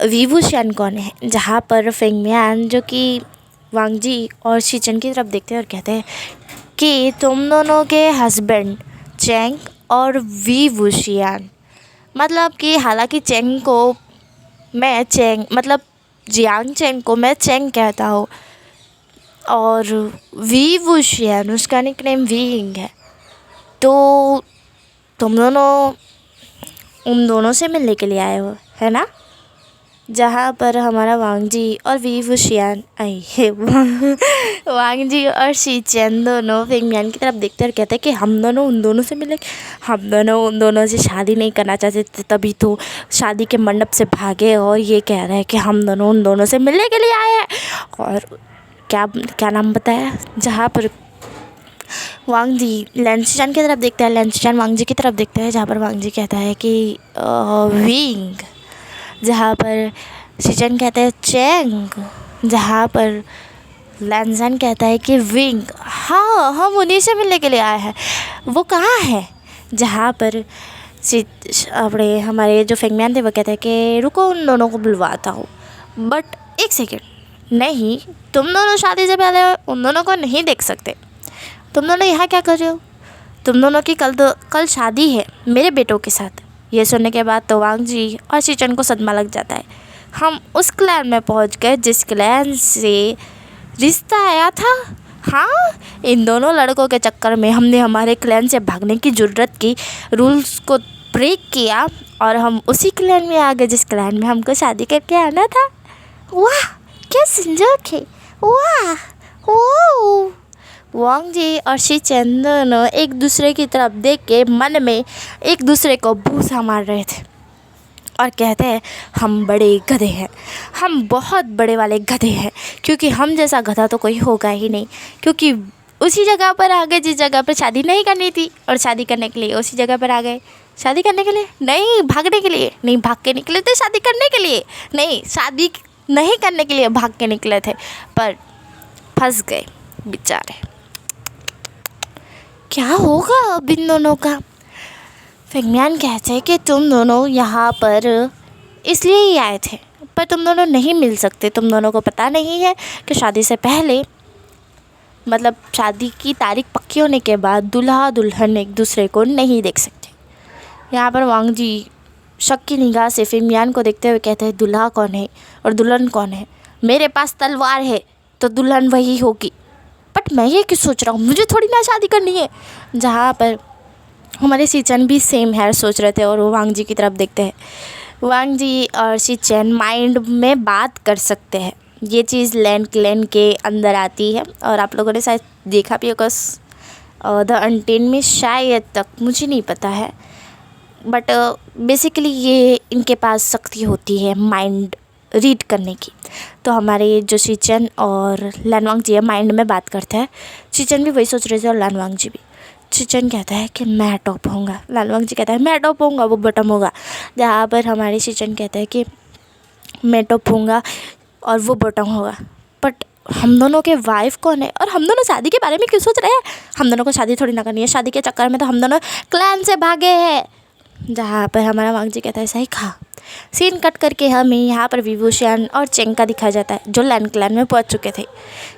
विभूषण कौन है। जहाँ पर फेंगमियान जो कि वांग जी और शिचेन की तरफ देखते हैं और कहते हैं कि तुम दोनों के हस्बैंड चेंग और विभूषण, मतलब कि हालांकि चेंग को मैं चेंग मतलब जियांग चेंग को मैं चेंग कहता हूँ, और विभूषण उसका निकनेम विंग है। तो तुम दोनों उन दोनों से मिलने के लिए आए हो, है ना? जहाँ पर हमारा वांग जी और विभूषण आई है वांग जी और शिचेन दोनों फेंगमियान की तरफ देखते और कहते हैं कि हम दोनों उन दोनों से मिले, हम दोनों उन दोनों से शादी नहीं करना चाहते थे, तभी तो शादी के मंडप से भागे, और ये कह रहे हैं कि हम दोनों उन दोनों से मिलने के लिए आए हैं। और क्या नाम बताया? जहाँ पर वांग जी लैंसचैन की तरफ देखते हैं, लैंसचैन वांग जी की तरफ देखते हैं, जहाँ पर वांग जी कहता है कि विंग। जहाँ पर शिचेन कहता है चेंग, जहाँ पर लैंसचैन कहता है कि विंग। हाँ, हम उन्हीं से मिलने के लिए आए हैं, वो कहाँ है? जहाँ पर अपने हमारे जो फेंगमियान थे वो कहते हैं कि रुको उन दोनों को बुलवाता हूँ। बट एक सेकेंड, नहीं, तुम दोनों शादी से पहले उन दोनों को नहीं देख सकते। तुम दोनों यहाँ क्या कर रहे हो? तुम दोनों की कल शादी है मेरे बेटों के साथ। ये सुनने के बाद तो वांग जी और शिचेन को सदमा लग जाता है। हम उस क्लैन में पहुँच गए जिस क्लैन से रिश्ता आया था। हाँ, इन दोनों लड़कों के चक्कर में हमने हमारे क्लैन से भागने की ज़रूरत की, रूल्स को ब्रेक किया, और हम उसी क्लैन में आ गए जिस क्लैन में हमको शादी करके आना था। वाह, क्या संजोग है, वाह ओ। वांग जी और शी चेन दोनों एक दूसरे की तरफ देख के मन में एक दूसरे को भूसा मार रहे थे और कहते हैं हम बड़े गधे हैं, हम बहुत बड़े वाले गधे हैं, क्योंकि हम जैसा गधा तो कोई होगा ही नहीं। क्योंकि उसी जगह पर आ गए जिस जगह पर शादी नहीं करनी थी, और शादी करने के लिए उसी जगह पर आ गए। शादी करने के लिए नहीं, भागने के लिए नहीं, भाग के निकले थे शादी करने के लिए नहीं, शादी नहीं करने के लिए भाग के निकले थे, पर फंस गए बेचारे। क्या होगा अब इन दोनों का? फिंगमियान कहते हैं कि तुम दोनों यहाँ पर इसलिए ही आए थे, पर तुम दोनों नहीं मिल सकते। तुम दोनों को पता नहीं है कि शादी से पहले, मतलब शादी की तारीख पक्की होने के बाद दूल्हा दुल्हन एक दूसरे को नहीं देख सकते। यहाँ पर वांग जी शक की निगाह से फिंगमियान को देखते हुए कहते हैं दूल्हा कौन है और दुल्हन कौन है? मेरे पास तलवार है तो दुल्हन वही होगी, बट मैं ये क्यों सोच रहा हूँ, मुझे थोड़ी ना शादी करनी है। जहाँ पर हमारे शीचन भी सेम है सोच रहे थे और वो वांग जी की तरफ देखते हैं। वांग जी और शीचन माइंड में बात कर सकते हैं, ये चीज़ लैंड क्लैन के अंदर आती है और आप लोगों ने शायद देखा भी होगा द अनटेन में, शायद तक मुझे नहीं पता है, बट बेसिकली ये इनके पास शक्ति होती है माइंड रीड करने की। तो हमारे जो शीचन और लानवांग जी है माइंड में बात करते हैं। शीचन भी वही सोच रहे थे और लानवांग जी भी। शीचन कहता है कि मैं टॉप होऊंगा, लानवांग जी कहता है मैं टॉप होऊंगा, वो बटम होगा। जहाँ पर हमारे शीचन कहता है कि मैं टॉप होऊंगा और वो बटम होगा। बट हम दोनों के वाइफ कौन है और हम दोनों शादी के बारे में क्यों सोच रहे हैं? हम दोनों को शादी थोड़ी ना करनी है, शादी के चक्कर में तो हम दोनों क्लैन से भागे हैं। जहाँ पर हमारा वांग जी कहता है सही कहा। सीन कट करके हमें यहाँ पर विभूषण और चेंग का दिखाया जाता है जो लैंड क्लैन में पहुँच चुके थे।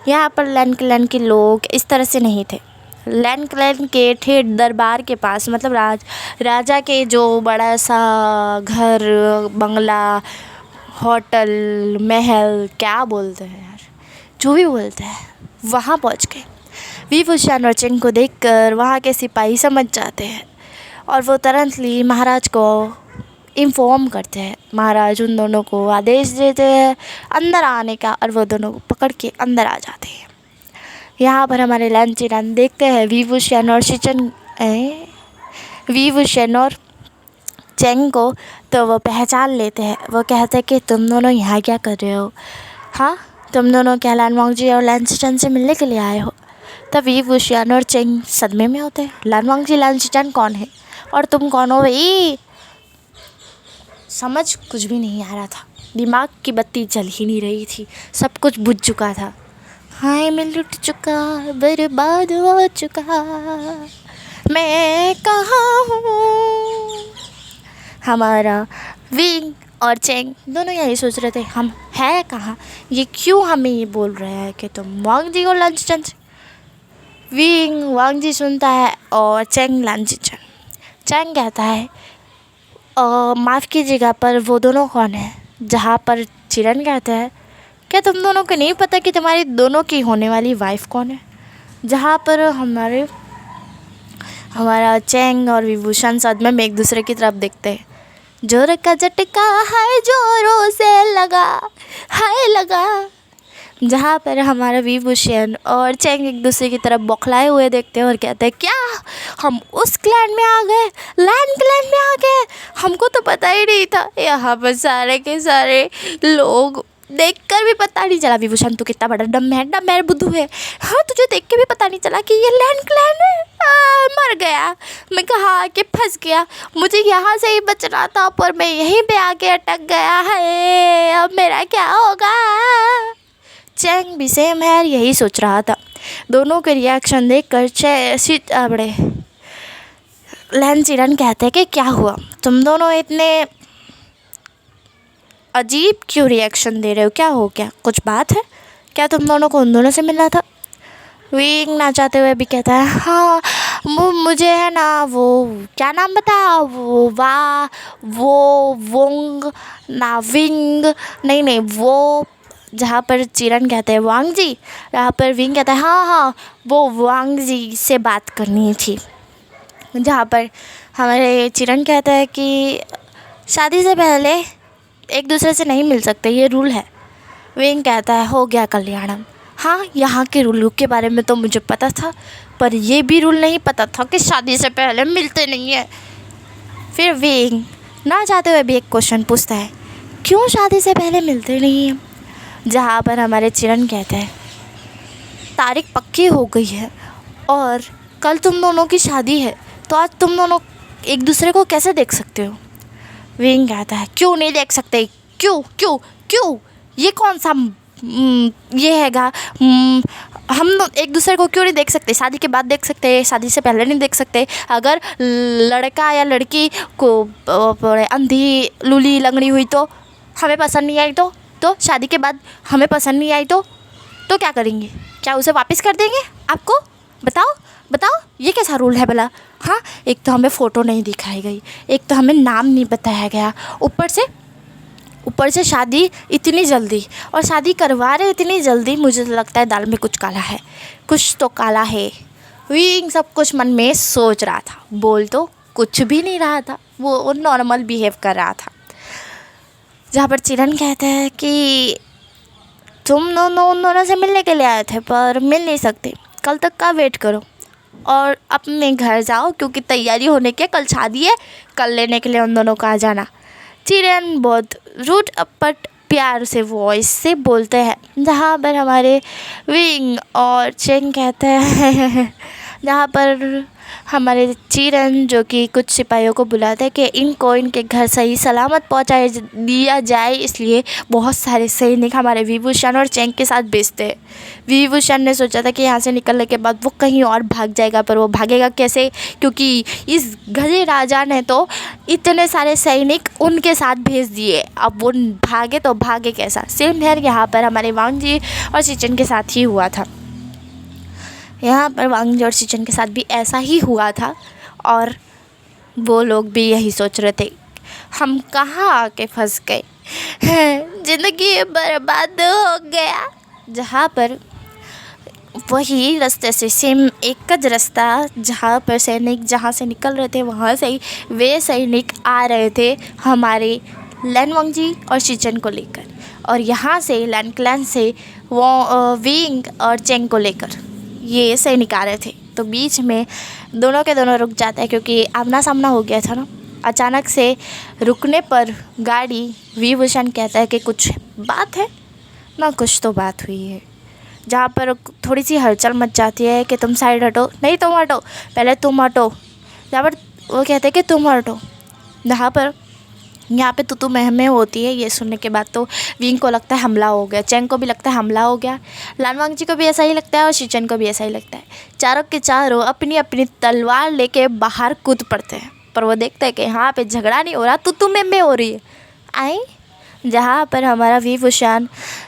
यहाँ पर लैंड क्लैन के लोग इस तरह से नहीं थे। लैंड क्लैन के ठेठ दरबार के पास, मतलब राजा के जो बड़ा सा घर, बंगला, होटल, महल, क्या बोलते हैं यार, जो भी बोलते हैं, वहाँ पहुँच गए। विभूषण और चेंग को देखकर वहाँ के सिपाही समझ जाते हैं और वो तुरंतली महाराज को इन्फॉर्म करते हैं। महाराज उन दोनों को आदेश देते हैं अंदर आने का और वो दोनों को पकड़ के अंदर आ जाते हैं। यहाँ पर हमारे लैंचिरान देखते हैं विभूषण और चेंग को, तो वो पहचान लेते हैं। वो कहते हैं कि तुम दोनों यहाँ क्या कर रहे हो? हाँ, तुम दोनों क्या लानवांग जी और लैंचिरान से मिलने के लिए आए हो? तब विभूषण और चेंग सदमे में होते हैं। लानवांग जी, लैंचिरान कौन है और तुम कौन हो भाई? समझ कुछ भी नहीं आ रहा था, दिमाग की बत्ती जल ही नहीं रही थी, सब कुछ बुझ चुका था। हाय मैं लुट चुका, बर्बाद हो चुका, मैं कहाँ हूँ। हमारा विंग और चेंग दोनों यही सोच रहे थे हम हैं कहाँ, ये क्यों हमें ये बोल रहे हैं कि तुम वांग जी को लैंचिरान से। विंग वांग जी सुनता है और चेंग लैंचिरान। चेंग कहता है माफ़ कीजिएगा पर वो दोनों कौन है? जहाँ पर चिरन कहता है क्या तुम दोनों को नहीं पता कि तुम्हारी दोनों की होने वाली वाइफ कौन है? जहाँ पर हमारा चेंग और विभूषण सदमे में एक दूसरे की तरफ देखते हैं। जोर का झटका है जोरों से लगा, हाय लगा। जहाँ पर हमारा विभूषण और चेंग एक दूसरे की तरफ बौखलाए हुए देखते हैं और कहते हैं क्या हम उस क्लैन में आ गए, लैंड क्लैन में आ गए? हमको तो पता ही नहीं था। यहाँ पर सारे के सारे लोग देखकर भी पता नहीं चला। विभूषण तो कितना बड़ा डम है बुद्धू है। हाँ, तुझे देख के भी पता नहीं चला कि ये लैंड क्लैन है? मर गया मैं, कहाँ के फंस गया। मुझे यहाँ से ही बचना था पर मैं यहीं पे आके अटक गया है, अब मेरा क्या होगा? चेंग भी सेम है, यही सोच रहा था। दोनों के रिएक्शन देखकर लैंचिरान कहते हैं कि क्या हुआ, तुम दोनों इतने अजीब क्यों रिएक्शन दे रहे हो, क्या हो गया, कुछ बात है क्या? तुम दोनों को उन दोनों से मिलना था। विंग ना चाहते हुए भी कहता है हाँ मुझे है ना, वो क्या नाम बताया, वो वोंग ना, विंग नहीं वो। जहाँ पर चिरन कहते हैं वांग जी, यहाँ पर विंग कहता है हाँ वो वांग जी से बात करनी थी। जहाँ पर हमारे चिरन कहता है कि शादी से पहले एक दूसरे से नहीं मिल सकते, ये रूल है। विंग कहता है हो गया कल्याणम। हाँ, यहाँ के रूलों के बारे में तो मुझे पता था, पर ये भी रूल नहीं पता था कि शादी से पहले मिलते नहीं है। फिर विंग ना चाहते हुए भी एक क्वेश्चन पूछता है, क्यों शादी से पहले मिलते नहीं हैं? जहाँ पर हमारे चिरन कहते हैं तारीख पक्की हो गई है और कल तुम दोनों की शादी है, तो आज तुम दोनों एक दूसरे को कैसे देख सकते हो? विंग कहता है क्यों नहीं देख सकते, क्यों क्यों क्यों, ये कौन सा ये हैगा, हम एक दूसरे को क्यों नहीं देख सकते? शादी के बाद देख सकते हैं, शादी से पहले नहीं देख सकते। अगर लड़का या लड़की को अंधी लूली लंगड़ी हुई तो हमें पसंद नहीं आई तो शादी के बाद हमें पसंद नहीं आई तो क्या करेंगे? क्या उसे वापस कर देंगे आपको? बताओ बताओ, ये कैसा रूल है भला? हाँ, एक तो हमें फ़ोटो नहीं दिखाई गई, एक तो हमें नाम नहीं बताया गया, ऊपर से शादी इतनी जल्दी, और शादी करवा रहे इतनी जल्दी। मुझे तो लगता है दाल में कुछ काला है, कुछ तो काला है। विंग सब कुछ मन में सोच रहा था, बोल तो कुछ भी नहीं रहा था, वो नॉर्मल बिहेव कर रहा था। जहाँ पर चिरन कहते हैं कि तुम दोनों उन दोनों से मिलने के लिए आए थे पर मिल नहीं सकते, कल तक का वेट करो और अपने घर जाओ, क्योंकि तैयारी होने की, कल शादी है, कल लेने के लिए उन दोनों को आ जाना। चिरन बहुत रूड बट प्यार से वॉइस से बोलते हैं, जहाँ पर हमारे विंग और चेंग कहते हैं जहाँ पर हमारे चिरन जो कि कुछ सिपाहियों को बुलाते हैं कि इनको इनके घर सही सलामत पहुँचाया दिया जाए, इसलिए बहुत सारे सैनिक हमारे विभूषण और चेंग के साथ भेजते हैं। विभूषण ने सोचा था कि यहाँ से निकलने के बाद वो कहीं और भाग जाएगा, पर वो भागेगा कैसे, क्योंकि इस गधे राजा ने तो इतने सारे सैनिक उनके साथ भेज दिए, अब वो भागे तो भागे कैसा? सेम हेयर यहाँ पर हमारे वांग जी और सिचन के साथ ही हुआ था। यहाँ पर वांग जी और सिचन के साथ भी ऐसा ही हुआ था, और वो लोग भी यही सोच रहे थे हम कहाँ आके फंस गए, ज़िंदगी बर्बाद हो गया। जहाँ पर वही रास्ते से सेम एक ज रास्ता, जहाँ पर सैनिक जहाँ से निकल रहे थे वहाँ से ही वे सैनिक आ रहे थे हमारे लैन वांग जी और सिचन को लेकर, और यहाँ से लैन क्लैन से वो विंग और चेंग को लेकर ये सैनिक आ रहे थे। तो बीच में दोनों के दोनों रुक जाते हैं, क्योंकि आमना सामना हो गया था ना। अचानक से रुकने पर गाड़ी विभूषण कहता है कि कुछ बात है ना, कुछ तो बात हुई है। जहाँ पर थोड़ी सी हलचल मच जाती है कि तुम साइड हटो, नहीं तुम हटो, पहले तुम हटो। जहाँ पर वो कहते हैं कि तुम हटो, जहाँ पर यहाँ पे तू मैं होती है। ये सुनने के बाद तो विंग को लगता है हमला हो गया, चेंग को भी लगता है हमला हो गया, लानवांग जी को भी ऐसा ही लगता है और सिचन को भी ऐसा ही लगता है। चारों के चारों अपनी अपनी तलवार लेके बाहर कूद पड़ते हैं, पर वो देखते हैं कि यहाँ पे झगड़ा नहीं हो रहा, तू मैं हो रही है। आई जहाँ पर हमारा विभूषण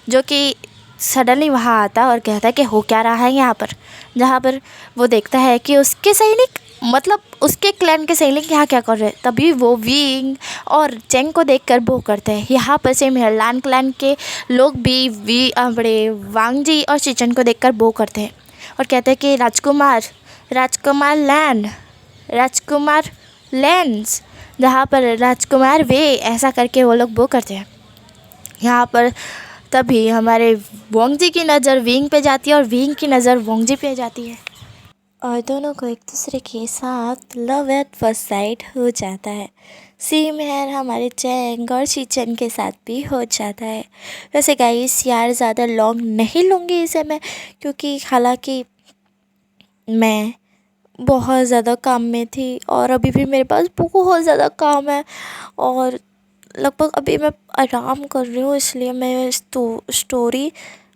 जो कि सडनली वहाँ आता और कहता है कि हो क्या रहा है यहाँ पर। जहाँ पर वो देखता है कि उसके सैनिक, मतलब उसके क्लैन के सैनिक यहाँ क्या कर रहे हैं। तभी वो विंग और चेंग को देखकर वो करते हैं। यहाँ पर से मेहरलान क्लैन के लोग भी बड़े वांग जी और सिचन को देखकर वो करते हैं और कहते हैं कि राजकुमार लैंस, जहाँ पर राजकुमार वे, ऐसा करके वो लोग वो करते हैं। यहाँ पर तभी हमारे वांग जी की नज़र विंग पे जाती है और विंग की नज़र वांग जी पे जाती है, और दोनों को एक दूसरे के साथ लव एट फर्स्ट साइट हो जाता है। सेम है हमारे चेंग और सिचन के साथ भी हो जाता है। वैसे गाइस यार ज़्यादा लॉन्ग नहीं लूँगी इसे मैं, क्योंकि हालांकि मैं बहुत ज़्यादा काम में थी और अभी भी मेरे पास बहुत ज़्यादा काम है, और लगभग अभी मैं आराम कर रही हूँ, इसलिए मैं स्टोरी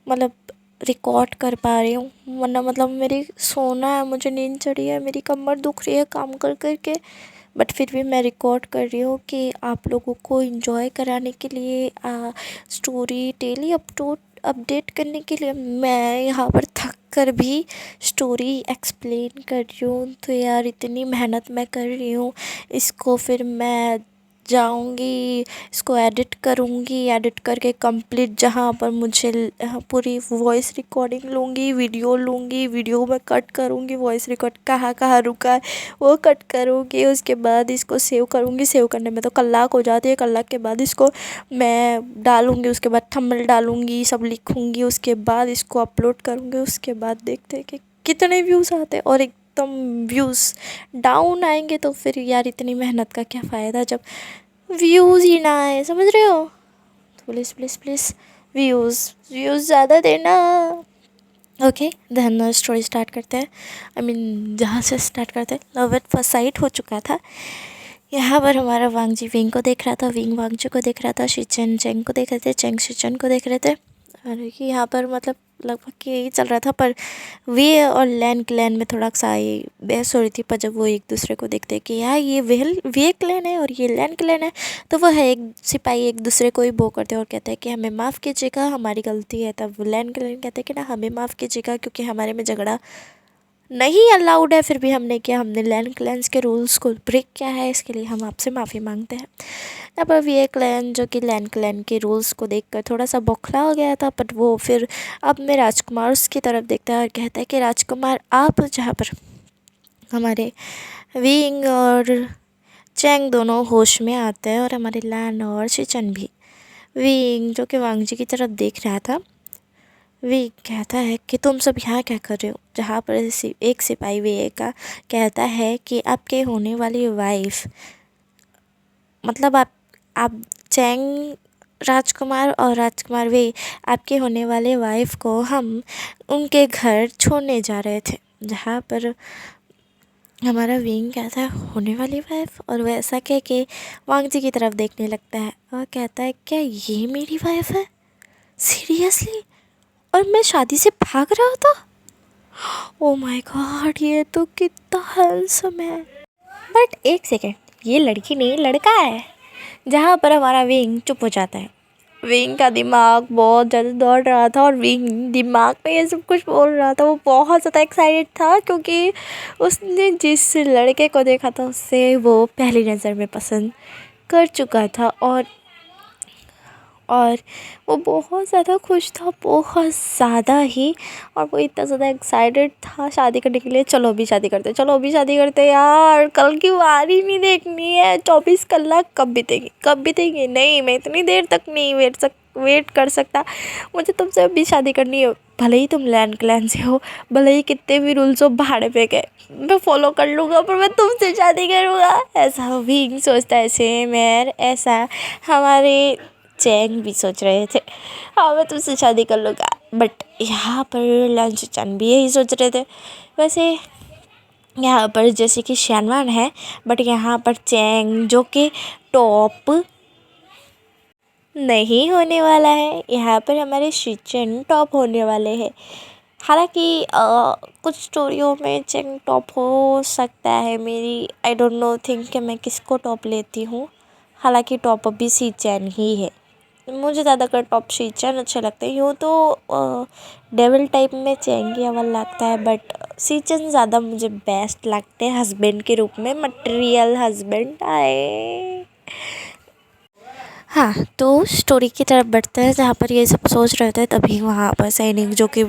मतलब रिकॉर्ड कर पा रही हूँ। वरना मतलब मेरी सोना है, मुझे नींद चढ़ी है, मेरी कमर दुख रही है काम कर कर के, बट फिर भी मैं रिकॉर्ड कर रही हूँ कि आप लोगों को एंजॉय कराने के लिए, स्टोरी डेली अपडेट करने के लिए मैं यहाँ पर थक कर भी स्टोरी एक्सप्लेन कर रही हूँ। तो यार इतनी मेहनत मैं कर रही हूँ, इसको फिर मैं जाऊंगी, इसको एडिट करूंगी, एडिट करके कंप्लीट जहाँ पर मुझे पूरी वॉइस रिकॉर्डिंग लूँगी, वीडियो लूँगी, वीडियो में कट करूंगी, वॉइस रिकॉर्ड कहाँ कहाँ रुका है वो कट करूंगी। उसके बाद इसको सेव करूंगी, सेव करने में तो कलाक हो जाती है। कलाक के बाद इसको मैं डालूंगी, उसके बाद थंबनेल डालूंगी, सब लिखूंगी, उसके बाद इसको अपलोड करूंगी। उसके बाद देखते हैं कि कितने व्यूज़ आते हैं। और एकदम व्यूज़ डाउन आएंगे तो फिर यार इतनी मेहनत का क्या फ़ायदा जब व्यूज़ ही ना आए, समझ रहे हो। तो प्लीज़ प्लीज़ प्लीज़ व्यूज़ ज़्यादा देना। ओके देन स्टोरी स्टार्ट करते हैं। आई मीन जहाँ से स्टार्ट करते हैं, लव एट फर्स्ट साइट हो चुका था। यहाँ पर हमारा वांगजी विंग को देख रहा था, विंग वांगजू को देख रहा था, शिचन चेंग को देख रहे थे, चेंग शिचन को देख रहे थे। और यहाँ पर मतलब लगभग यही चल रहा था। पर वे और लैन क्लैन में थोड़ा सा ये बहस हो रही थी। पर जब वो एक दूसरे को देखते कि यार ये वे क्लैन है और ये लैन क्लैन है, तो वह एक सिपाही एक दूसरे को ही बो करते और कहते हैं कि हमें माफ़ कीजिएगा, हमारी गलती है। तब लैन क्लैन कहते हैं कि ना हमें माफ़ कीजिएगा क्योंकि हमारे में झगड़ा नहीं अलाउड है, फिर भी हमने किया, हमने लैन क्लैंस के रूल्स को ब्रेक किया है, इसके लिए हम आपसे माफ़ी मांगते हैं। यहाँ पर वी क्लैन जो कि लैन क्लैन के रूल्स को देखकर थोड़ा सा बौखला हो गया था। बट वो फिर अब में राजकुमार उसकी तरफ देखता है और कहता है कि राजकुमार आप जहाँ पर हमारे विंग और चैंग दोनों होश में आते हैं और हमारे लैन और शिचन भी। विंग जो कि वांगजी की तरफ देख रहा था, वे कहता है कि तुम सब यहाँ क्या कर रहे हो। जहाँ पर एक सिपाही वे का कहता है कि आपके होने वाली वाइफ, मतलब आप चैंग राजकुमार और राजकुमार वे आपके होने वाले वाइफ को हम उनके घर छोड़ने जा रहे थे। जहाँ पर हमारा विंग कहता है होने वाली वाइफ, और वह ऐसा कह के वांगजी की तरफ देखने लगता है और कहता है क्या ये मेरी वाइफ है, सीरियसली, और मैं शादी से भाग रहा था। ओ माय गॉड, ये तो कितना हैंडसम है। बट एक सेकेंड, ये लड़की नहीं लड़का है। जहाँ पर हमारा विंग चुप हो जाता है। विंग का दिमाग बहुत ज़्यादा दौड़ रहा था और विंग दिमाग में ये सब कुछ बोल रहा था। वो बहुत ज़्यादा एक्साइटेड था क्योंकि उसने जिस लड़के को देखा था उससे वो पहली नज़र में पसंद कर चुका था। और वो बहुत ज़्यादा खुश था, बहुत ज़्यादा ही। और वो इतना ज़्यादा एक्साइटेड था शादी करने के लिए। चलो अभी शादी करते, चलो अभी शादी करते यार, कल की वारी नहीं देखनी है। 24 कलाक कब बीतेंगी नहीं, मैं इतनी देर तक नहीं वेट कर सकता। मुझे तुमसे अभी शादी करनी है। भले ही तुम लैन क्लैन से हो, भले ही कितने भी रूल्स हो भाड़े पे गए, मैं फॉलो कर लूँगा, पर मैं तुमसे शादी करूँगा। ऐसा विंग सोचता है, सेम यार, ऐसा हमारे चैंग भी सोच रहे थे, हाँ मैं तुमसे शादी कर लूँगा। बट यहाँ पर लंच चन भी यही सोच रहे थे। वैसे यहाँ पर जैसे कि शैनवान है, बट यहाँ पर चैंग जो कि टॉप नहीं होने वाला है। यहाँ पर हमारे शिचन टॉप होने वाले हैं। हालांकि कुछ स्टोरियों में चैंग टॉप हो सकता है। मेरी आई डोंट नो थिंक कि मैं किसको टॉप लेती हूँ। हालांकि टॉप अभी शिचन ही है। मुझे ज़्यादातर टॉप शिचन अच्छे लगते हैं। यूँ तो डेविल टाइप में चैंग अवल लगता है, बट शिचन ज़्यादा मुझे बेस्ट लगते हैं हस्बैंड के रूप में, मटेरियल हस्बैंड आए। हाँ, तो स्टोरी की तरफ बढ़ते हैं। जहाँ पर ये सब सोच रहे थे तभी वहाँ पर सैनिक जो कि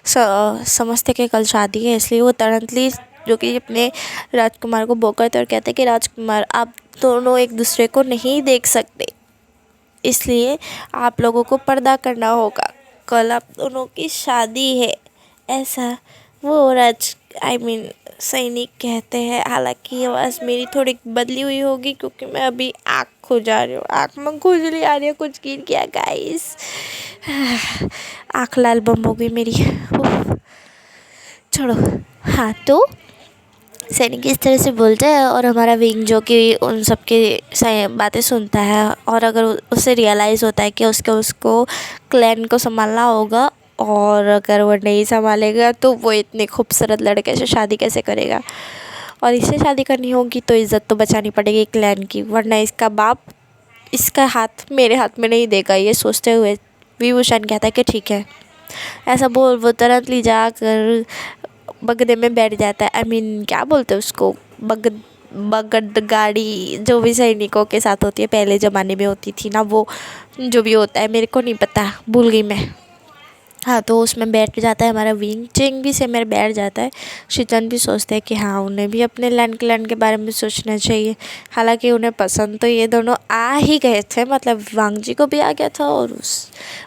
समझते कि कल शादी है, इसलिए वो तुरंतली जो कि अपने राजकुमार को बोलकर और कहते कि राजकुमार आप दोनों एक दूसरे को नहीं देख सकते, इसलिए आप लोगों को पर्दा करना होगा, कल आप दोनों की शादी है। ऐसा वो सैनिक कहते हैं। हालांकि आवाज़ मेरी थोड़ी बदली हुई होगी क्योंकि मैं अभी आँख खुजा रही हूँ, आँख में खुजली आ रही है, कुछ गिर गया गाइस, आँख लाल बम हो गई मेरी। छोड़ो। हाँ, तो सैनिक इस तरह से बोलता है और हमारा विंग जो कि उन सब की बातें सुनता है, और अगर उसे रियलाइज़ होता है कि उसको क्लैन को संभालना होगा, और अगर वो नहीं संभालेगा तो वो इतने खूबसूरत लड़के से शादी कैसे करेगा, और इससे शादी करनी होगी तो इज़्ज़त तो बचानी पड़ेगी क्लैन की, वरना इसका बाप इसका हाथ मेरे हाथ में नहीं देगा। ये सोचते हुए विभूषण कहता है कि ठीक है। ऐसा बोल वो तुरंत ले जाकर बगदे में बैठ जाता है। क्या बोलते हैं उसको, बगड गाड़ी जो भी सैनिकों के साथ होती है, पहले ज़माने में होती थी ना, वो जो भी होता है मेरे को नहीं पता, भूल गई मैं। हाँ, तो उसमें बैठ जाता है हमारा विंग। चेंग भी से मेरे बैठ जाता है। शीतन भी सोचते हैं कि हाँ, उन्हें भी अपने लैंड के बारे में सोचना चाहिए। हालांकि उन्हें पसंद तो ये दोनों आ ही गए थे, मतलब वांगजी को भी आ गया था और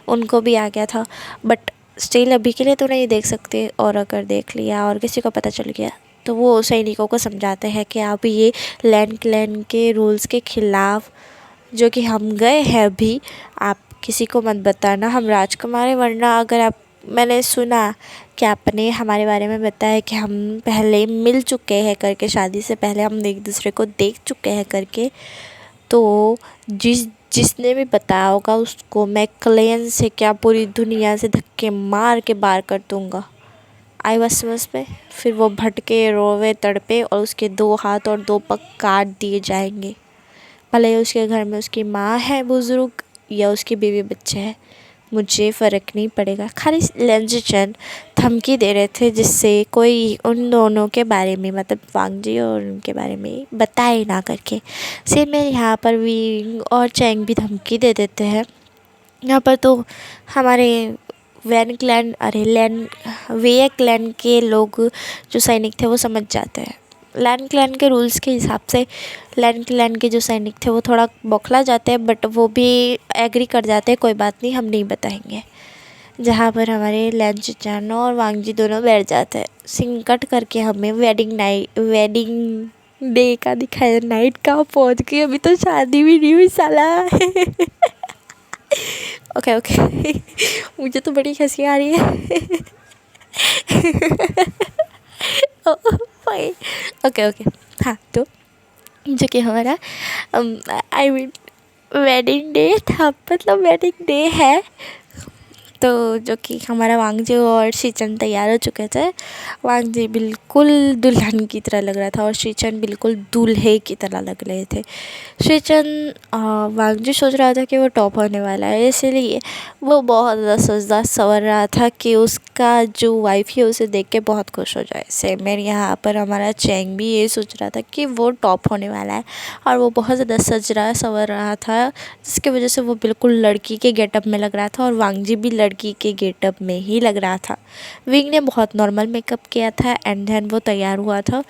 उनको भी आ गया था, बट स्टिल अभी के लिए तो नहीं देख सकते। और अगर देख लिया और किसी को पता चल गया तो वो सैनिकों को समझाते हैं कि आप ये लैंड के रूल्स के ख़िलाफ़ जो कि हम गए हैं अभी, आप किसी को मत बताना, हम राजकुमार हैं। वरना अगर आप, मैंने सुना कि आपने हमारे बारे में बताया कि हम पहले मिल चुके हैं करके, शादी से पहले हम एक दूसरे को देख चुके हैं करके, तो जिसने भी बताया होगा उसको मैं क्लेन से क्या पूरी दुनिया से धक्के मार के बाहर कर दूँगा। आई बस समझ में। फिर वो भटके, रोवे, तड़पे और उसके 2 हाथ और 2 पग काट दिए जाएंगे। भले ही उसके घर में उसकी माँ है बुज़ुर्ग या उसके बीवी बच्चे हैं, मुझे फ़र्क नहीं पड़ेगा। खाली लेंजिचन धमकी दे रहे थे जिससे कोई उन दोनों के बारे में, मतलब वांगजी और उनके बारे में बताए ना करके। सेम में यहाँ पर विंग और चैंग भी धमकी दे देते हैं। यहाँ पर तो हमारे वे क्लैन के लोग जो सैनिक थे वो समझ जाते हैं। लैन क्लैन के रूल्स के हिसाब से लैन क्लैन के जो सैनिक थे वो थोड़ा बौखला जाते हैं, बट वो भी एग्री कर जाते हैं, कोई बात नहीं, हम नहीं बताएंगे। जहाँ पर हमारे लैंचचानो और वांगजी दोनों बैठ जाते हैं। सीन कट करके हमें वेडिंग डे का दिखाया। नाइट कहाँ पहुँच गई, अभी तो शादी भी नहीं हुई साला। ओके ओके मुझे तो बड़ी हंसी आ रही है। ओके ओके हाँ, तो जो कि हमारा आई मीन वेडिंग डे था, मतलब वेडिंग डे है, तो जो कि हमारा वांगजी और शीचन तैयार हो चुके थे। वांगजी बिल्कुल दुल्हन की तरह लग रहा था और शीचन बिल्कुल दूल्हे की तरह लग रहे थे। शीचन वांगजी सोच रहा था कि वो टॉप होने वाला है, इसलिए वो बहुत ज़्यादा सजदा संवर रहा था कि उसका जो वाइफ है उसे देख के बहुत खुश हो जाए। सेम में यहाँ पर हमारा चैंग भी ये सोच रहा था कि वो टॉप होने वाला है और वो बहुत ज़्यादा सज रहा संवर रहा था, जिसकी वजह से वो बिल्कुल लड़की के गेटअप में लग रहा था और वांगजी भी लड़की के गेटअप में ही लग रहा था। विंग ने बहुत नॉर्मल मेकअप किया था एंड देन वो तैयार हुआ था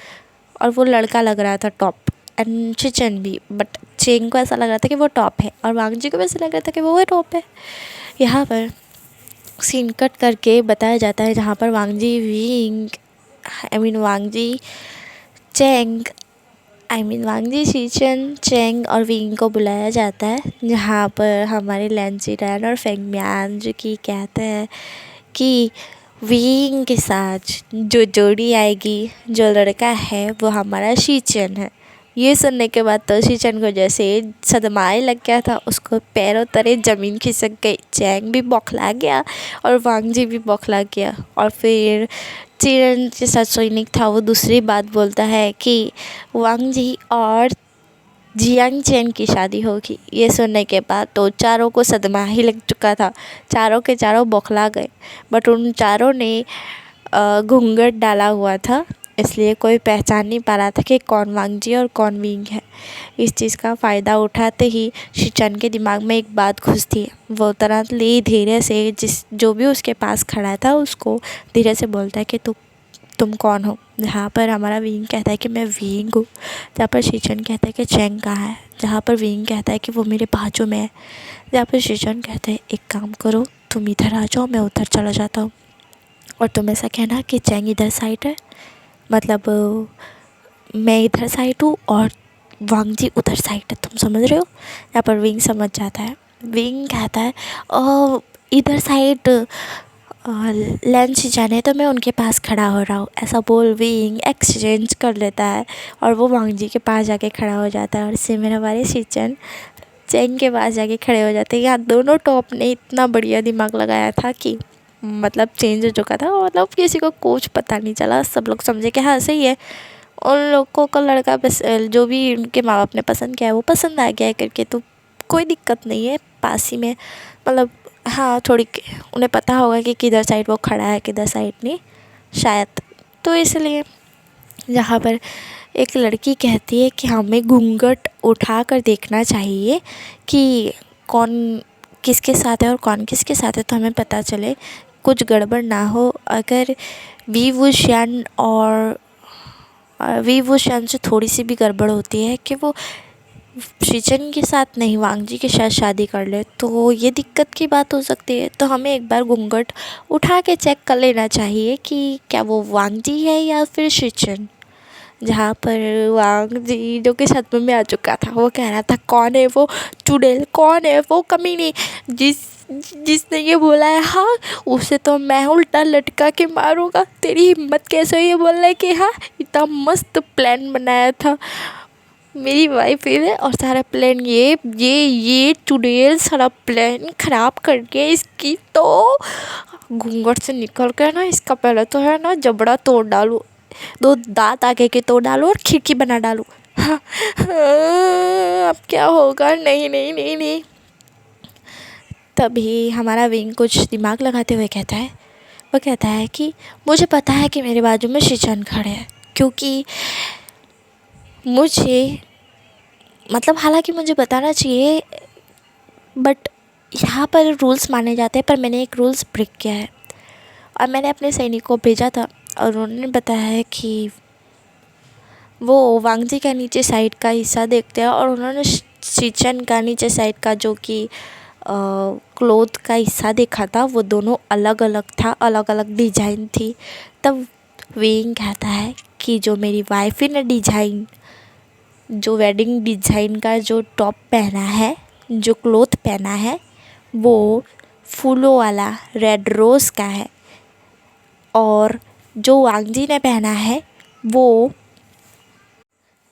और वो लड़का लग रहा था टॉप, एंड शीचन भी, बट चेंग को ऐसा लग रहा था कि वो टॉप है और वांगजी को भी ऐसा लग रहा था कि वो टॉप है। यहाँ पर सीन कट करके बताया जाता है जहाँ पर वांगजी शीचन, चेंग और विंग को बुलाया जाता है, जहाँ पर हमारे लैंजीरैन और फेंगम्यान जो कि कहते हैं कि विंग के साथ जो जोड़ी आएगी, जो लड़का है वो हमारा शीचन है। ये सुनने के बाद तो शीचन को जैसे सदमाए लग गया था, उसको पैरों तले ज़मीन खिसक गई। चैंग भी बौखला गया और वांगजी भी बौखला गया। और फिर चिरन के साथ सैनिक था, वो दूसरी बात बोलता है कि वांगजी और जियांग चैन की शादी होगी। ये सुनने के बाद तो चारों को सदमा ही लग चुका था, चारों के चारों बौखला गए, बट उन चारों ने घूंघट डाला हुआ था, इसलिए कोई पहचान नहीं पा रहा था कि कौन वांगजी और कौन विंग है। इस चीज़ का फ़ायदा उठाते ही शीचन के दिमाग में एक बात घुसती है। वो तुरंत धीरे से जो भी उसके पास खड़ा था उसको धीरे से बोलता है कि तुम कौन हो। जहाँ पर हमारा विंग कहता है कि मैं विंग हूँ, जहाँ पर शीचन कहता है कि चैंग कहाँ है, जहाँ पर विंग कहता है कि वो मेरे बाजू में है, जहाँ पर शीचन कहते हैं एक काम करो, तुम इधर आ जाओ, मैं उधर चला जाता हूँ और तुम ऐसा कहना कि चैंग इधर साइड है, मतलब मैं इधर साइड हूँ और वांगजी उधर साइड है, तुम समझ रहे हो। यहाँ पर विंग समझ जाता है। विंग कहता है इधर साइड लंच जाने तो मैं उनके पास खड़ा हो रहा हूँ, ऐसा बोल विंग एक्सचेंज कर लेता है और वो वांगजी के पास जाके खड़ा हो जाता है। और इससे मेरा हमारे शीचन चैंग के पास जाके खड़े हो जाते हैं। यहाँ दोनों टॉप ने इतना बढ़िया दिमाग लगाया था कि मतलब चेंज हो चुका था, मतलब किसी को कुछ पता नहीं चला, सब लोग समझे कि हाँ सही है, उन लोगों का लड़का बस जो भी उनके माँ बाप ने पसंद किया है वो पसंद आ गया है करके, तो कोई दिक्कत नहीं है। पास ही में, मतलब हाँ थोड़ी उन्हें पता होगा कि किधर साइड वो खड़ा है किधर साइड नहीं शायद, तो इसलिए यहाँ पर एक लड़की कहती है कि हमें घूंघट उठा कर देखना चाहिए कि कौन किसके साथ है और कौन किसके साथ है, तो हमें पता चले, कुछ गड़बड़ ना हो। अगर विभूषण और विभूषण से थोड़ी सी भी गड़बड़ होती है कि वो सृजन के साथ नहीं वांगजी के साथ शादी कर ले, तो ये दिक्कत की बात हो सकती है। तो हमें एक बार घूंघट उठा के चेक कर लेना चाहिए कि क्या वो वांगजी है या फिर सृजन। जहाँ पर वांगजी जो कि सदमे में आ चुका था, वो कह रहा था कौन है वो चुड़ैल, कौन है वो कमीनी जिसने ये बोला है, हाँ उसे तो मैं उल्टा लटका के मारूंगा। तेरी हिम्मत कैसे हुई ये बोलने की, हाँ इतना मस्त प्लान बनाया था, मेरी वाइफ है और सारा प्लान ये चुड़ैल सारा प्लान ख़राब करके इसकी तो घूंघट से निकल कर ना, इसका पहले तो है ना जबड़ा तोड़ डालूँ, 2 दांत आगे के तोड़ डालूँ और खिड़की बना डालूँ। हाँ, अब क्या होगा, नहीं नहीं नहीं नहीं। तभी हमारा विंग कुछ दिमाग लगाते हुए कहता है, वो कहता है कि मुझे पता है कि मेरे बाजू में सृजन खड़े हैं, क्योंकि मुझे मतलब हालांकि मुझे बताना चाहिए, बट यहाँ पर रूल्स माने जाते हैं, पर मैंने एक रूल्स ब्रेक किया है और मैंने अपने सैनिक को भेजा था और उन्होंने बताया है कि वो वांगजी का नीचे साइड का हिस्सा देखते हैं और उन्होंने सृजन का नीचे साइड का जो कि क्लोथ का हिस्सा देखा था, वो दोनों अलग अलग था, अलग अलग डिजाइन थी। तब विंग कहता है कि जो मेरी वाइफ ने डिजाइन, जो वेडिंग डिज़ाइन का जो टॉप पहना है, जो क्लोथ पहना है, वो फूलों वाला रेड रोज़ का है और जो वांगजी ने पहना है वो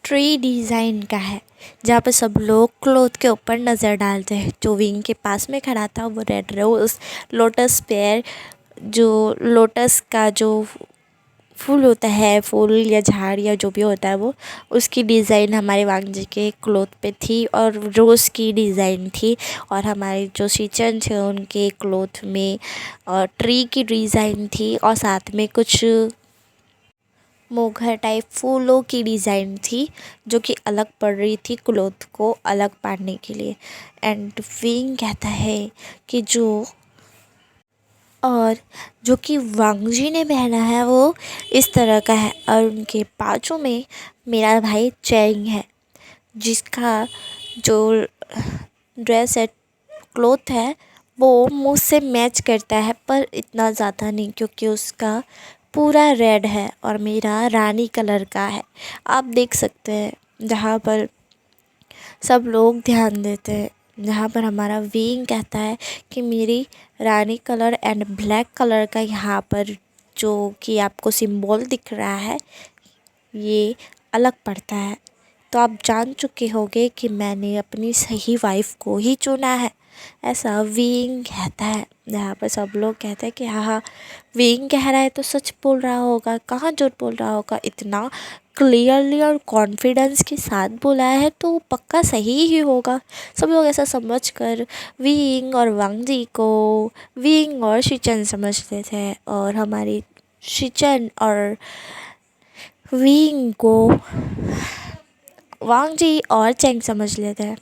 ट्री डिज़ाइन का है, जहाँ पर सब लोग क्लोथ के ऊपर नज़र डालते हैं। जो विंग के पास में खड़ा था वो रेड रोज़ लोटस पेयर, जो लोटस का जो फूल होता है, फूल या झाड़ या जो भी होता है वो, उसकी डिज़ाइन हमारे वांगजी के क्लोथ पे थी और रोज़ की डिज़ाइन थी। और हमारे जो सृजन थे उनके क्लोथ में ट्री की डिज़ाइन थी और साथ में कुछ मोगरा टाइप फूलों की डिज़ाइन थी, जो कि अलग पड़ रही थी क्लोथ को अलग पाड़ने के लिए। एंड विंग कहता है कि जो कि वांगजी ने पहना है वो इस तरह का है और उनके बाजू में मेरा भाई चैंग है, जिसका जो ड्रेस है, क्लोथ है, वो मुझसे मैच करता है, पर इतना ज़्यादा नहीं क्योंकि उसका पूरा रेड है और मेरा रानी कलर का है। आप देख सकते हैं जहाँ पर सब लोग ध्यान देते हैं, जहाँ पर हमारा विंग कहता है कि मेरी रानी कलर एंड ब्लैक कलर का यहाँ पर जो कि आपको सिंबल दिख रहा है ये अलग पड़ता है। तो आप जान चुके होंगे कि मैंने अपनी सही वाइफ को ही चुना है, ऐसा विंग कहता है। जहाँ पर सब लोग कहते हैं कि हाँ विंग कह रहा है तो सच बोल रहा होगा, कहाँ झूठ बोल रहा होगा, इतना क्लियरली और कॉन्फिडेंस के साथ बोला है तो पक्का सही ही होगा। सब लोग ऐसा समझ कर विंग और वांगजी को विंग और सृजन समझते थे और हमारी सृजन और विंग को वांगजी और चेंग समझ लेते हैं।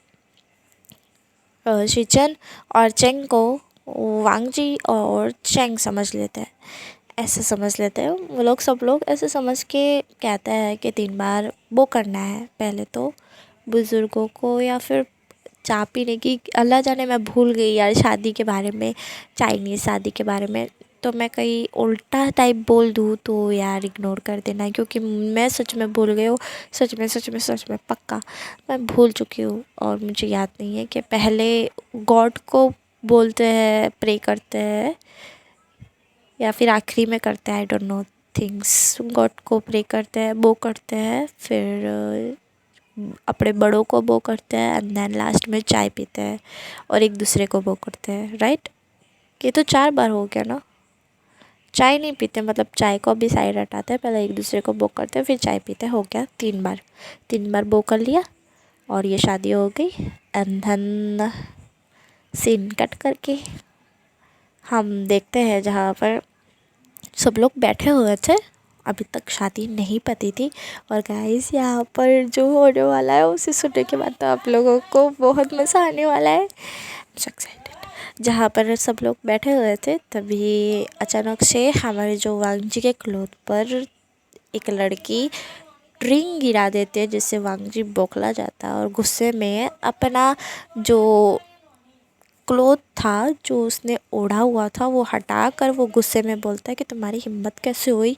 सृजन और चेंग को वांगजी और चेंग समझ लेते हैं, ऐसे समझ लेते हैं वो लोग। सब लोग ऐसे समझ के कहते हैं कि 3 बार वो करना है। पहले तो बुज़ुर्गों को या फिर चाय पीने की, अल्लाह जाने मैं भूल गई यार शादी के बारे में, चाइनीज़ शादी के बारे में, तो मैं कहीं उल्टा टाइप बोल दूँ तो यार इग्नोर कर देना, क्योंकि मैं सच में भूल गई हूँ। सच में पक्का मैं भूल चुकी हूँ और मुझे याद नहीं है कि पहले गॉड को बोलते हैं, प्रे करते हैं या फिर आखिरी में करते हैं, I don't know things. God को प्रे करते हैं, वो करते हैं, फिर अपने बड़ों को वो करते हैं एंड देन लास्ट में चाय पीते हैं और एक दूसरे को वो करते हैं, राइट। ये तो 4 बार हो गया ना। चाय नहीं पीते, मतलब चाय को भी साइड हटाते हैं, पहले एक दूसरे को वो करते हैं फिर चाय पीते हैं, हो गया 3 बार। 3 बार वो कर लिया और ये शादी हो गई। एंड देन सीन कट करके हम देखते हैं जहाँ पर सब लोग बैठे हुए थे अभी तक शादी नहीं पती थी। और गाइस यहाँ पर जो होने वाला है उसे सुनने के बाद तो आप लोगों को बहुत मज़ा आने वाला है। एक्साइटेड। जहाँ पर सब लोग बैठे हुए थे तभी अचानक से हमारे जो वांग जी के क्लोथ पर एक लड़की ड्रिंक गिरा देती है, जिससे वांग जी बौखला जाता है और गुस्से में अपना जो क्लोथ था जो उसने ओढ़ा हुआ था वो हटा कर वो गुस्से में बोलता है कि तुम्हारी हिम्मत कैसे हुई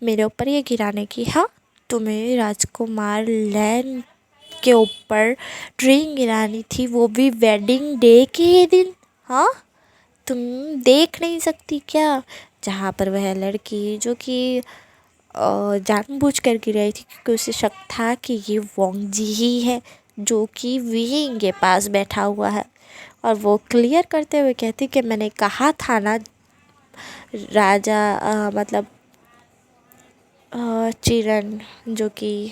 मेरे ऊपर ये गिराने की। हाँ, तुम्हें राजकुमार लैन के ऊपर ड्रिंक गिरानी थी, वो भी वेडिंग डे के ही दिन। हाँ, तुम देख नहीं सकती क्या? जहाँ पर वह लड़की जो कि जानबूझ कर गिराई थी क्योंकि उसे शक था कि ये वोंग जी ही है जो कि विंग के पास बैठा हुआ है। और वो क्लियर करते हुए कहती कि मैंने कहा था ना राजा मतलब चिरन, जो कि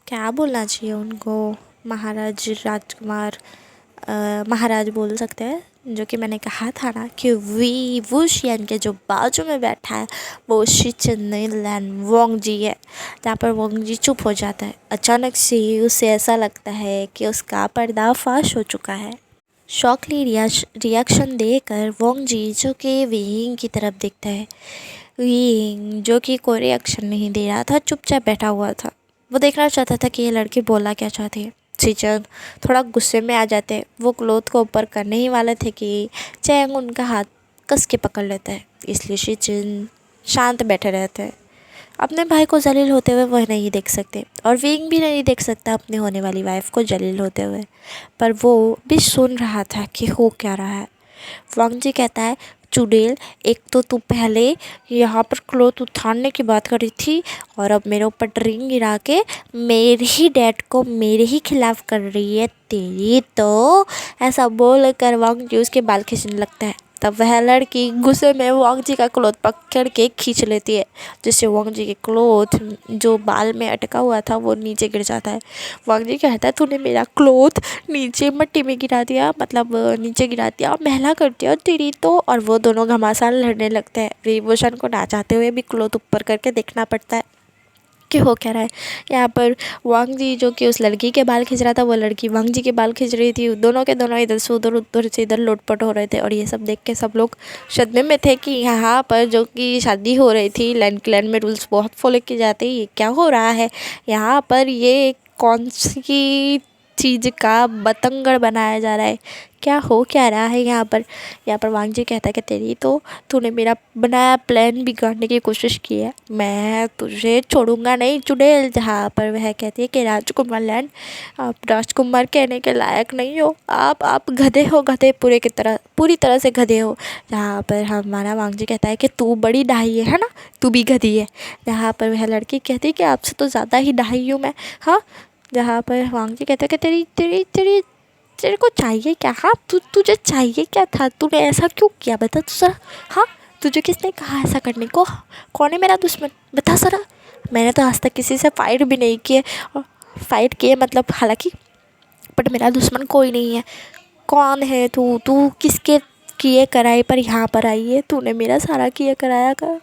क्या बोलना चाहिए उनको, महाराज राजकुमार महाराज बोल सकते हैं, जो कि मैंने कहा था ना कि वी वुशियन के जो बाजू में बैठा है वो शिचन लैन वोंग जी है। जहाँ पर वोंग जी चुप हो जाता है। अचानक से उसे ऐसा लगता है कि उसका पर्दाफाश हो चुका है। शॉकली रिएक्शन देकर वोंग जी जो कि विंग की तरफ देखता है। विंग जो कि कोई रिएक्शन नहीं दे रहा था, चुपचाप बैठा हुआ था। वो देखना चाहता था कि ये लड़की बोला क्या चाहती है। शिचन थोड़ा गुस्से में आ जाते। वो क्लोथ को ऊपर करने ही वाले थे कि चैंग उनका हाथ कस के पकड़ लेता है, इसलिए शिचन शांत बैठे रहते हैं। अपने भाई को जलील होते हुए वह नहीं देख सकते और विंग भी नहीं देख सकता अपने होने वाली वाइफ को जलील होते हुए, पर वो भी सुन रहा था कि हो क्या रहा है। वांग जी कहता है, चुड़ैल, एक तो तू पहले यहाँ पर क्लोथ उतारने की बात करी थी और अब मेरे ऊपर ड्रिंक गिरा के मेरे ही डैड को मेरे ही खिलाफ कर रही है तेरी तो। ऐसा बोल कर वांग जी उसके बाल खींचने लगता है। तब वह लड़की गुस्से में वांग जी का क्लोथ पकड़ के खींच लेती है, जिससे वांग जी के क्लोथ जो बाल में अटका हुआ था वो नीचे गिर जाता है। वांग जी कहता है, तूने मेरा क्लोथ नीचे मिट्टी में गिरा दिया, मतलब नीचे गिरा दिया, महला कर दिया तेरी तो। और वो दोनों घमासान लड़ने लगते हैं। विभूषण को ना चाहते हुए भी क्लोथ ऊपर करके देखना पड़ता है कि हो क्या रहा है। यहाँ पर वांग जी जो कि उस लड़की के बाल खींच रहा था, वो लड़की वांग जी के बाल खींच रही थी। दोनों के दोनों इधर से इधर लोटपट हो रहे थे। और ये सब देख के सब लोग सदमे में थे कि यहाँ पर जो कि शादी हो रही थी, लैंड क्लैन में रूल्स बहुत फॉलो किए जाते हैं, ये क्या हो रहा है यहाँ पर, ये कौन सी चीज़ का बतंगड़ बनाया जा रहा है, क्या हो क्या रहा है यहाँ पर। यहाँ पर वांग जी कहता है कि तेरी तो, तूने मेरा बनाया प्लान बिगाड़ने की कोशिश की है, मैं तुझे छोड़ूंगा नहीं चुड़ैल। जहाँ पर वह कहती है कि राजकुमार लैंड, आप राजकुमार कहने के लायक नहीं हो, आप गधे हो, गधे पूरी तरह से गधे हो। जहाँ पर हमारा वांग जी कहता है कि तू बड़ी डाही है ना, तू भी गधी है। जहाँ पर वह लड़की कहती है कि आपसे तो ज़्यादा ही डाही हूँ मैं। हाँ, जहाँ पर वांग जी कहते हैं कि तेरी तेरी तेरी तेरे को चाहिए क्या? हाँ, तुझे चाहिए क्या था? तूने ऐसा क्यों किया, बता तो सर। हाँ, तुझे किसने कहा ऐसा करने को? कौन है मेरा दुश्मन, बता सरा। मैंने तो आज तक किसी से फाइट भी नहीं किए, फाइट किए मतलब हालांकि, बट मेरा दुश्मन कोई नहीं है। कौन है तू किसके किए कराए पर यहाँ पर आई है? तूने मेरा सारा किए कराया का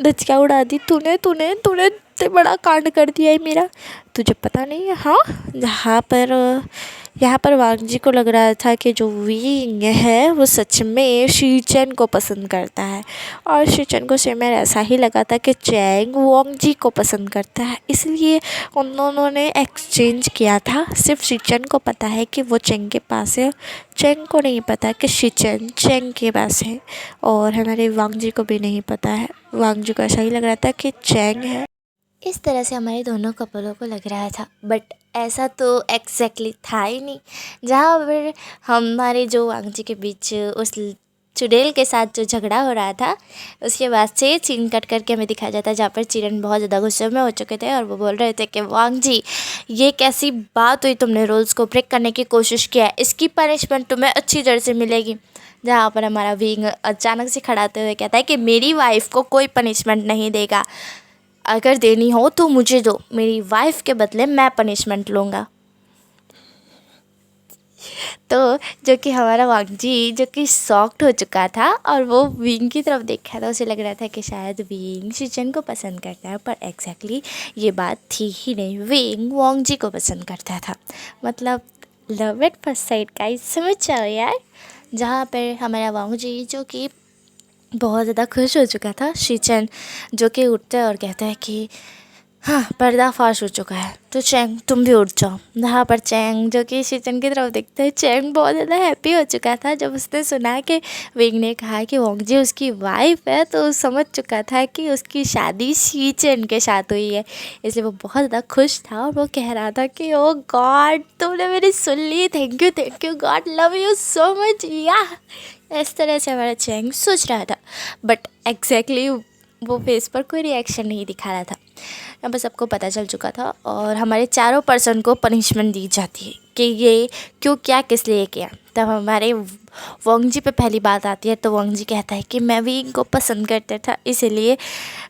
धचका उड़ा दी तूने तूने तूने इतने बड़ा कांड कर दिया है मेरा, तुझे पता नहीं है। हाँ, यहाँ पर वांग जी को लग रहा था कि जो विंग है वो सच में शीचेन को पसंद करता है। और शीचेन को सेम ऐसा ही लगा था कि चैंग वांग जी को पसंद करता है, इसलिए उन दोनों ने एक्सचेंज किया था। सिर्फ शीचेन को पता है कि वो चैंग के पास है, चैंग को नहीं पता कि शीचेन चैंग के पास है। और हमारे वांग जी को भी नहीं पता है, वांग जी को ऐसा ही लग रहा था कि चैंग है। इस तरह से हमारे दोनों कपलों को लग रहा था, बट ऐसा तो एग्जैक्टली था ही नहीं। जहाँ पर हमारे जो वांग जी के बीच उस चुड़ैल के साथ जो झगड़ा हो रहा था, उसके बाद से सीन कट करके हमें दिखाया जाता है जहाँ पर चिरन बहुत ज़्यादा गुस्से में हो चुके थे और वो बोल रहे थे कि वांग जी, ये कैसी बात हुई, तुमने रूल्स को ब्रेक करने की कोशिश किया है, इसकी पनिशमेंट तुम्हें अच्छी तरह से मिलेगी। जहाँ पर हमारा विंग अचानक से खड़ाते हुए कहता है कि मेरी वाइफ को कोई पनिशमेंट नहीं देगा, अगर देनी हो तो मुझे दो, मेरी वाइफ के बदले मैं पनिशमेंट लूँगा। तो जो कि हमारा वांगजी जो कि शॉक्ड हो चुका था और वो विंग की तरफ देखा था, उसे लग रहा था कि शायद विंग शिचन को पसंद करता है, पर एग्जैक्टली ये बात थी ही नहीं। विंग वांगजी को पसंद करता था। मतलब लव एट फर्स्ट साइट का, समझ जाओ यार। जहाँ पर हमारा वांगजी जो कि बहुत ज़्यादा खुश हो चुका था, शिचन जो कि उठता है और कहता है कि हाँ, पर्दाफाश हो चुका है, तो चैंग तुम भी उठ जाओ। जहाँ पर चैंग जो कि शिचन की तरफ देखते हैं, चैंग बहुत ज़्यादा हैप्पी हो चुका था जब उसने सुना कि विंग ने कहा कि वांगजी उसकी वाइफ है, तो समझ चुका था कि उसकी शादी शिचन के साथ हुई है। इसलिए वो बहुत ज़्यादा खुश था और वो कह रहा था कि ओ गॉड, तुमने मेरी सुन ली, thank you God, love you so much या। इस तरह से हमारा चैंग सोच रहा था, बट एग्जैक्टली वो फेस पर कोई रिएक्शन नहीं दिखा रहा था। अब सबको पता चल चुका था और हमारे चारों पर्सन को पनिशमेंट दी जाती है कि ये क्यों, क्या, किस लिए किया। तब हमारे वांगजी पे पहली बात आती है, तो वांगजी कहता है कि मैं भी इनको पसंद करता था, इसीलिए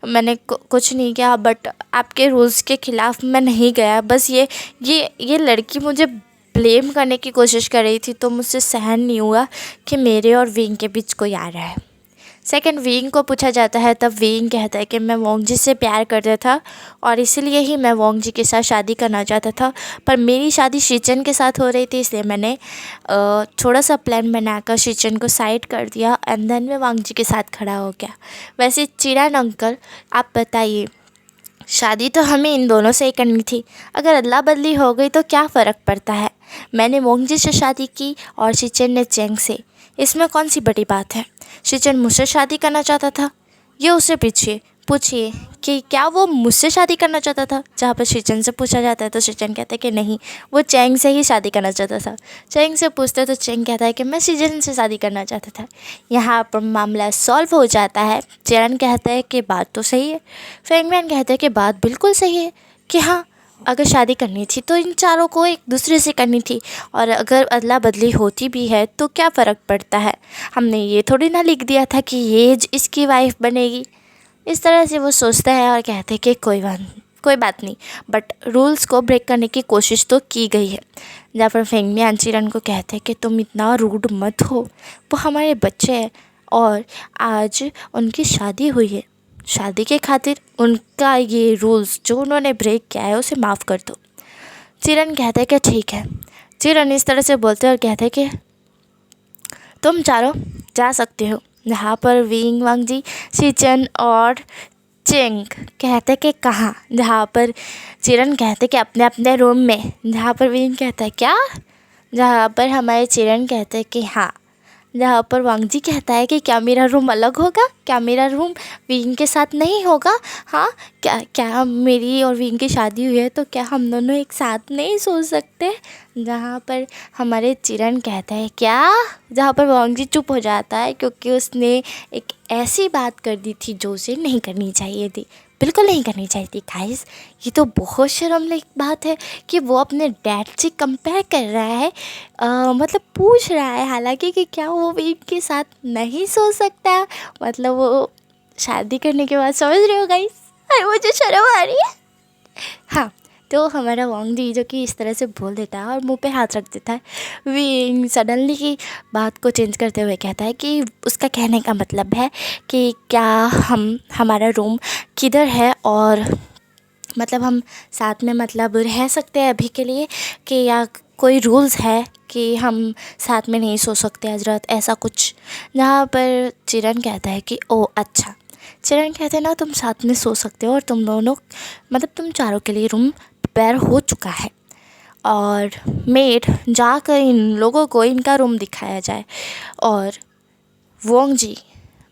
मैंने कुछ नहीं किया, बट आपके रूल्स के ख़िलाफ़ मैं नहीं गया। बस ये लड़की मुझे ब्लेम करने की कोशिश कर रही थी, तो मुझसे सहन नहीं हुआ कि मेरे और विंग के बीच कोई आ रहा है। सेकंड, विंग को पूछा जाता है, तब विंग कहता है कि मैं वांगजी से प्यार करता था और इसीलिए ही मैं वांगजी के साथ शादी करना चाहता था, पर मेरी शादी शिचन के साथ हो रही थी, इसलिए मैंने थोड़ा सा प्लान बनाकर शिचन को साइड कर दिया एंड देन मैं वांगजी के साथ खड़ा हो गया। वैसे चिरान अंकल, आप बताइए, शादी तो हमें इन दोनों से ही करनी थी, अगर अदला बदली हो गई तो क्या फ़र्क पड़ता है। मैंने वांगजी से शादी की और शिचन ने चैंग से, इसमें कौन सी बड़ी बात है। शिचन मुझसे शादी करना चाहता था, ये उसे पूछिए कि क्या वो मुझसे शादी करना चाहता था। जहाँ पर शिचन से पूछा जाता है तो शिचन कहता है कि नहीं, वो चैंग से ही शादी करना चाहता था। चैंग से पूछते तो चैंग कहता है कि मैं शिचन से शादी करना चाहता था। यहाँ पर मामला सॉल्व हो जाता है। चिरन कहता है कि बात तो सही है। फेंगमैन कहते हैं कि बात बिल्कुल सही है कि हाँ, अगर शादी करनी थी तो इन चारों को एक दूसरे से करनी थी, और अगर अदला बदली होती भी है तो क्या फ़र्क पड़ता है। हमने ये थोड़ी ना लिख दिया था कि ये इसकी वाइफ बनेगी। इस तरह से वो सोचता है और कहते हैं कि कोई बात नहीं, बट रूल्स को ब्रेक करने की कोशिश तो की गई है। जहाँ पर फेंगमियान चिरन को कहते हैं कि तुम इतना रूड मत हो, वो हमारे बच्चे हैं और आज उनकी शादी हुई है, शादी के खातिर उनका ये रूल्स जो उन्होंने ब्रेक किया है उसे माफ़ कर दो। चिरन कहते हैं कि ठीक है। चिरन इस तरह से बोलते हैं और कहते हैं कि तुम चारों जा सकते हो। जहाँ पर विंग, वांगजी, शिचन और चेंग कहते कि कहाँ। जहाँ पर चिरन कहते कि अपने अपने रूम में। जहाँ पर विंग कहता है क्या। जहाँ पर हमारे चिरन कहते हैं कि हाँ। जहाँ पर वांगजी कहता है कि क्या मेरा रूम अलग होगा, क्या मेरा रूम विंग के साथ नहीं होगा। हाँ, क्या मेरी और विंग की शादी हुई है तो क्या हम दोनों एक साथ नहीं सो सकते। जहाँ पर हमारे चिरन कहता है क्या। जहाँ पर वांगजी चुप हो जाता है क्योंकि उसने एक ऐसी बात कर दी थी जो उसे नहीं करनी चाहिए थी, बिल्कुल नहीं करनी चाहिए थी। गाइस, ये तो बहुत शर्मनाक बात है कि वो अपने डैड से कंपेयर कर रहा है, मतलब पूछ रहा है हालांकि कि क्या वो विंग के साथ नहीं सो सकता। मतलब वो शादी करने के बाद, समझ रहे हो गाइस, अरे मुझे शर्म आ रही है। हाँ, तो हमारा वांगजी जो कि इस तरह से बोल देता है और मुंह पे हाथ रख देता है। विंग सडनली की बात को चेंज करते हुए कहता है कि उसका कहने का मतलब है कि क्या हमारा रूम किधर है, और मतलब हम साथ में मतलब रह सकते हैं अभी के लिए, कि या कोई रूल्स है कि हम साथ में नहीं सो सकते हजरत, ऐसा कुछ। जहाँ पर चिरन कहता है कि ओ अच्छा। चिरन कहते हैं ना, तुम साथ में सो सकते हो और तुम दोनों, मतलब तुम चारों के लिए रूम प्रिपेयर हो चुका है, और मेड जाकर इन लोगों को इनका रूम दिखाया जाए। और वांगजी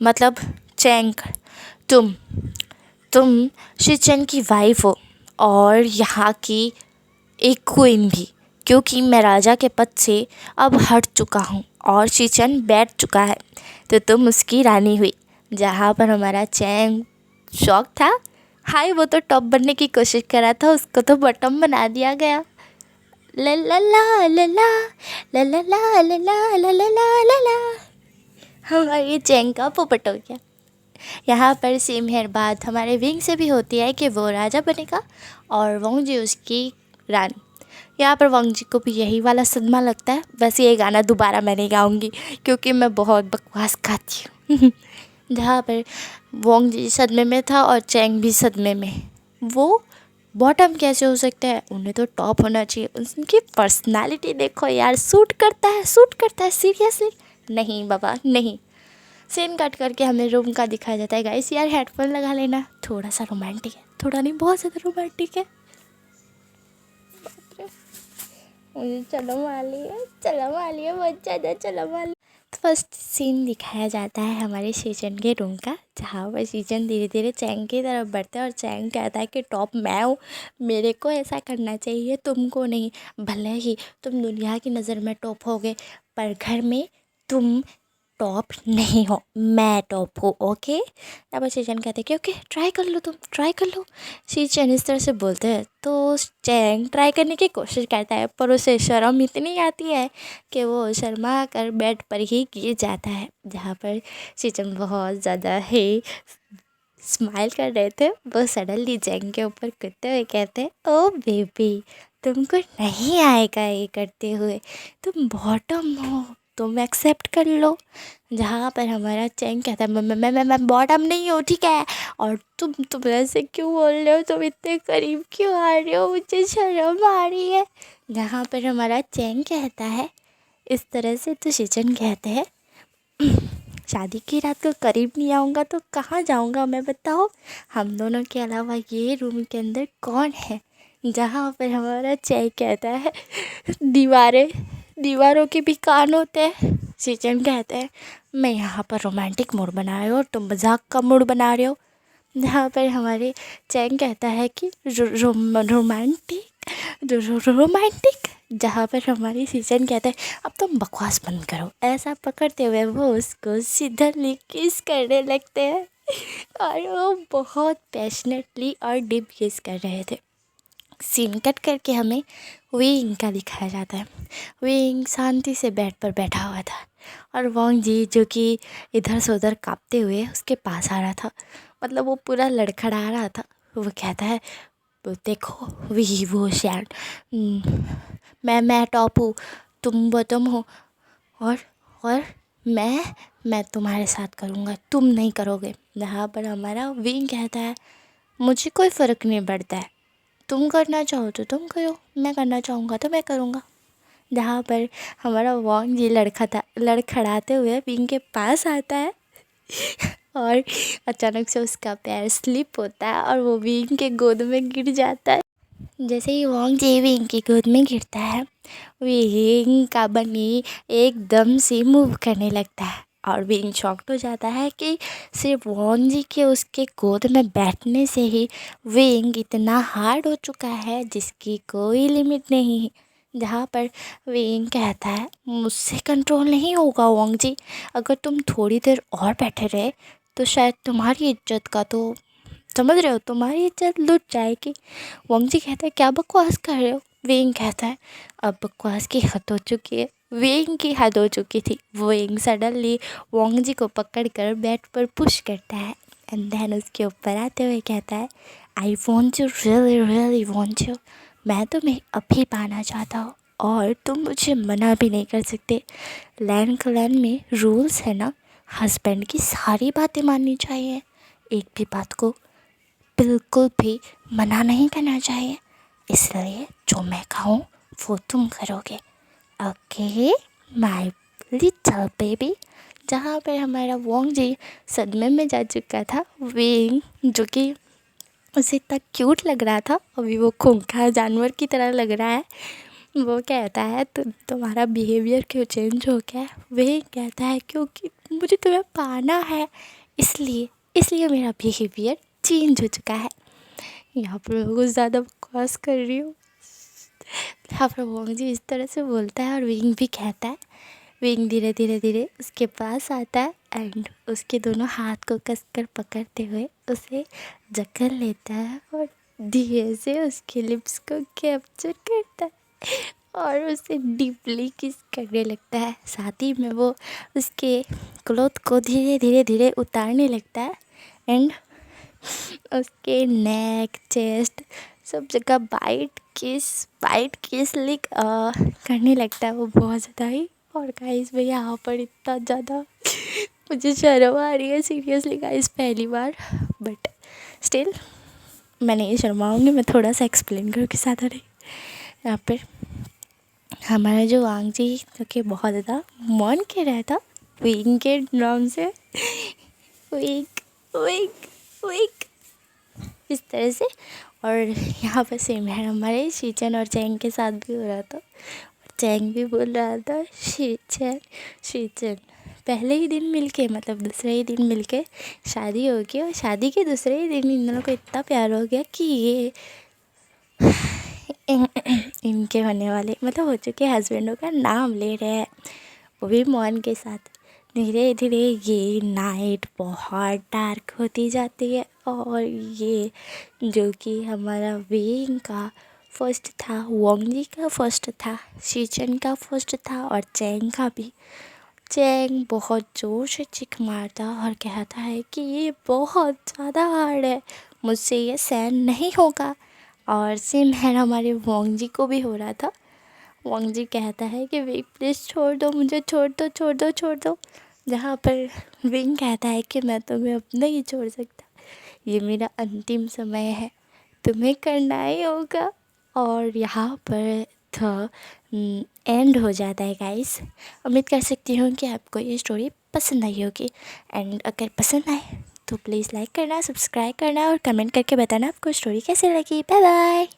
मतलब चैंग, तुम शिचन की वाइफ हो और यहाँ की एक क्वीन भी, क्योंकि मैं राजा के पद से अब हट चुका हूँ और शिचन बैठ चुका है, तो तुम उसकी रानी हुई। जहाँ पर हमारा चैंग शौक था। हाय, वो तो टॉप बनने की कोशिश कर रहा था, उसको तो बॉटम बना दिया गया। ला ला ला ला ला ला ला ला ला ला ला ला ला ला, हमारे चैंग का पोपट हो गया। यहाँ पर सेम हेयर बात हमारे विंग से भी होती है कि वो राजा बनेगा और वांगजी उसकी रानी। यहाँ पर वॉन्ग जी को भी यही वाला सदमा लगता है। वैसे ये गाना दोबारा मैं नहीं गाऊंगी क्योंकि मैं बहुत बकवास गाती हूँ। जहाँ पर वॉन्ग जी सदमे में था और चैंग भी सदमे में। वो बॉटम कैसे हो सकता है, उन्हें तो टॉप होना चाहिए। उनकी पर्सनालिटी देखो यार, सूट करता है सीरियसली। नहीं बाबा नहीं। सीन कट करके हमें रूम का दिखाया जाता है। गाइस यार हेडफोन लगा लेना, थोड़ा सा रोमांटिक है, थोड़ा नहीं बहुत ज़्यादा रोमांटिक है। मुझे चलो मालिए बहुत ज़्यादा चलो मालिए। तो फर्स्ट सीन दिखाया जाता है हमारे शीजन के रूम का, जहाँ पर शीजन धीरे धीरे चैंग की तरफ बढ़ता है और चैंग कहता है कि टॉप मैं हूँ, मेरे को ऐसा करना चाहिए, तुमको नहीं। भले ही तुम दुनिया की नज़र में टॉप होगे पर घर में तुम टॉप नहीं हो, मैं टॉप हूँ। ओके। अब शीजन कहते हैं कि ओके ट्राई कर लो, तुम ट्राई कर लो। शीजन इस तरह से बोलते हैं तो चैंग ट्राई करने की कोशिश करता है, पर उसे शर्म इतनी आती है कि वो शर्मा कर बेड पर ही गिर जाता है। जहाँ पर शीजन बहुत ज़्यादा ही स्माइल कर रहे थे, वो सडनली चैंग के ऊपर कूदते हुए कहते हैं, ओ बेबी तुमको नहीं आएगा ये करते हुए, तुम बॉटम हो, तुम एक्सेप्ट कर लो। जहाँ पर हमारा चैंग कहता है मैं बॉटम नहीं हूँ, ठीक है। और तुम ऐसे क्यों बोल रहे हो, तुम इतने करीब क्यों आ रहे हो, मुझे शर्म आ रही है। जहाँ पर हमारा चैंग कहता है इस तरह से, तो शीजन कहते हैं शादी की रात को करीब नहीं आऊँगा तो कहाँ जाऊँगा मैं, बताओ। हम दोनों के अलावा ये रूम के अंदर कौन है। जहाँ पर हमारा चैंग कहता है दीवारों के भी कान होते हैं। शीजन कहते हैं मैं यहाँ पर रोमांटिक मूड बना रही हूँ और तुम मजाक का मूड बना रहे हो। जहाँ पर हमारे चैंग कहता है कि रोमांटिक। जहाँ पर हमारी शीजन कहते हैं अब तुम बकवास बंद करो। ऐसा पकड़ते हुए वो उसको सीधा किस करने लगते हैं और वो बहुत पैशनेटली और डीप किस कर रहे थे। सीन कट करके हमें विंग का दिखाया जाता है। विंग शांति से बेड पर बैठा हुआ था और वॉन्ग जी जो कि इधर से उधर काँपते हुए उसके पास आ रहा था, मतलब वो पूरा लड़खड़ा रहा था। वो कहता है देखो वो शैन, मैं टॉप हूँ, तुम बॉटम हो और मैं तुम्हारे साथ करूँगा, तुम नहीं करोगे। जहाँ पर हमारा विंग कहता है मुझे कोई फ़र्क नहीं पड़ता है, तुम करना चाहो तो तुम करो, मैं करना चाहूँगा तो मैं करूँगा। जहाँ पर हमारा वॉन्ग जी लड़खड़ाते हुए विंग के पास आता है और अचानक से उसका पैर स्लिप होता है और वो विंग के गोद में गिर जाता है। जैसे ही वॉन्ग जी विंग की गोद में गिरता है, विंग का बनी एकदम से मूव करने लगता है और विंग शॉक्ड हो जाता है कि सिर्फ वॉन्ग जी के उसके गोद में बैठने से ही विंग इतना हार्ड हो चुका है जिसकी कोई लिमिट नहीं है। जहाँ पर विंग कहता है मुझसे कंट्रोल नहीं होगा वॉन्ग जी, अगर तुम थोड़ी देर और बैठे रहे तो शायद तुम्हारी इज्जत का तो समझ रहे हो, तुम्हारी इज्जत लुट जाएगी। वॉन्ग जी कहता है क्या बकवास कर रहे हो। विंग कहता है अब बकवास की हद हो चुकी है। विंग की हद हो चुकी थी। विंग सडनली वॉन्ग जी को पकड़कर बेड पर पुश करता है एंड देन उसके ऊपर आते हुए कहता है I want you really really want you, मैं तुम्हें अभी पाना चाहता हूँ और तुम मुझे मना भी नहीं कर सकते। लैंड क्लैन में रूल्स है ना, हस्बैंड की सारी बातें माननी चाहिए, एक भी बात को बिल्कुल भी मना नहीं करना चाहिए, इसलिए जो मैं कहूँ वो तुम करोगे। Okay my little baby. जहाँ पर हमारा वॉन्ग जी सदमे में जा चुका था, विंग जो कि उसे इतना क्यूट लग रहा था, अभी वो खूंखार जानवर की तरह लग रहा है। वो कहता है तुम्हारा बिहेवियर क्यों चेंज हो गया है। वही कहता है क्योंकि मुझे तुम्हें पाना है, इसलिए मेरा बिहेवियर चेंज हो चुका है। यहाँ पर मैं कुछ ज़्यादा बकवास कर रही हूँ। यहाँ पर वॉन्ग जी इस तरह से बोलता है और विंग भी कहता है। विंग धीरे धीरे उसके पास आता है एंड उसके दोनों हाथ को कसकर पकड़ते हुए उसे जकड़ लेता है और धीरे से उसके लिप्स को कैप्चर करता है और उसे डीपली किस करने लगता है। साथ ही में वो उसके क्लॉथ को धीरे धीरे उतारने लगता है एंड उसके नेक, चेस्ट, सब जगह बाइट किस लिक करने लगता है वो बहुत ज़्यादा ही। और गाइस मैं यहाँ पर इतना ज़्यादा मुझे शर्म आ रही है सीरियसली गाइस, पहली बार। बट स्टिल मैं नहीं शर्माऊँगी, मैं थोड़ा सा एक्सप्लेन करके साथ आ रही। यहाँ पर हमारा जो वांग जी जो कि बहुत ज़्यादा मन के रहता विंग के नाम से विक विक विक इस तरह से। और यहाँ पर सेम है हमारे शीचन और चैंग के साथ भी हो रहा था। चैंग भी बोल रहा था शीचन पहले ही दिन मिलके मतलब दूसरे ही दिन मिलके शादी हो गई, और शादी के दूसरे ही दिन इन दोनों को इतना प्यार हो गया कि ये इनके होने वाले मतलब हो चुके हस्बैंडों का नाम ले रहे हैं, वो भी मौन के साथ। धीरे धीरे ये नाइट बहुत डार्क होती जाती है, और ये जो कि हमारा विंग का फर्स्ट था, वोंग जी का फर्स्ट था, शीचन का फर्स्ट था, और चैंग का भी। चैंग बहुत ज़ोर से चीख मारता और कहता है कि ये बहुत ज़्यादा हार्ड है, मुझसे ये सहन नहीं होगा। और सेम है हमारे वोंग जी को भी हो रहा था। वोंग जी कहता है कि विंग प्लीज़ छोड़ दो मुझे, छोड़ दो। जहाँ पर विंग कहता है कि मैं तुम्हें अब नहीं छोड़ सकता, ये मेरा अंतिम समय है, तुम्हें करना ही होगा। और यहाँ पर एंड हो जाता है गाइस। उम्मीद कर सकती हूँ कि आपको ये स्टोरी पसंद आई होगी। एंड अगर पसंद आए तो प्लीज़ लाइक करना, सब्सक्राइब करना और कमेंट करके बताना आपको स्टोरी कैसी लगी। Bye bye.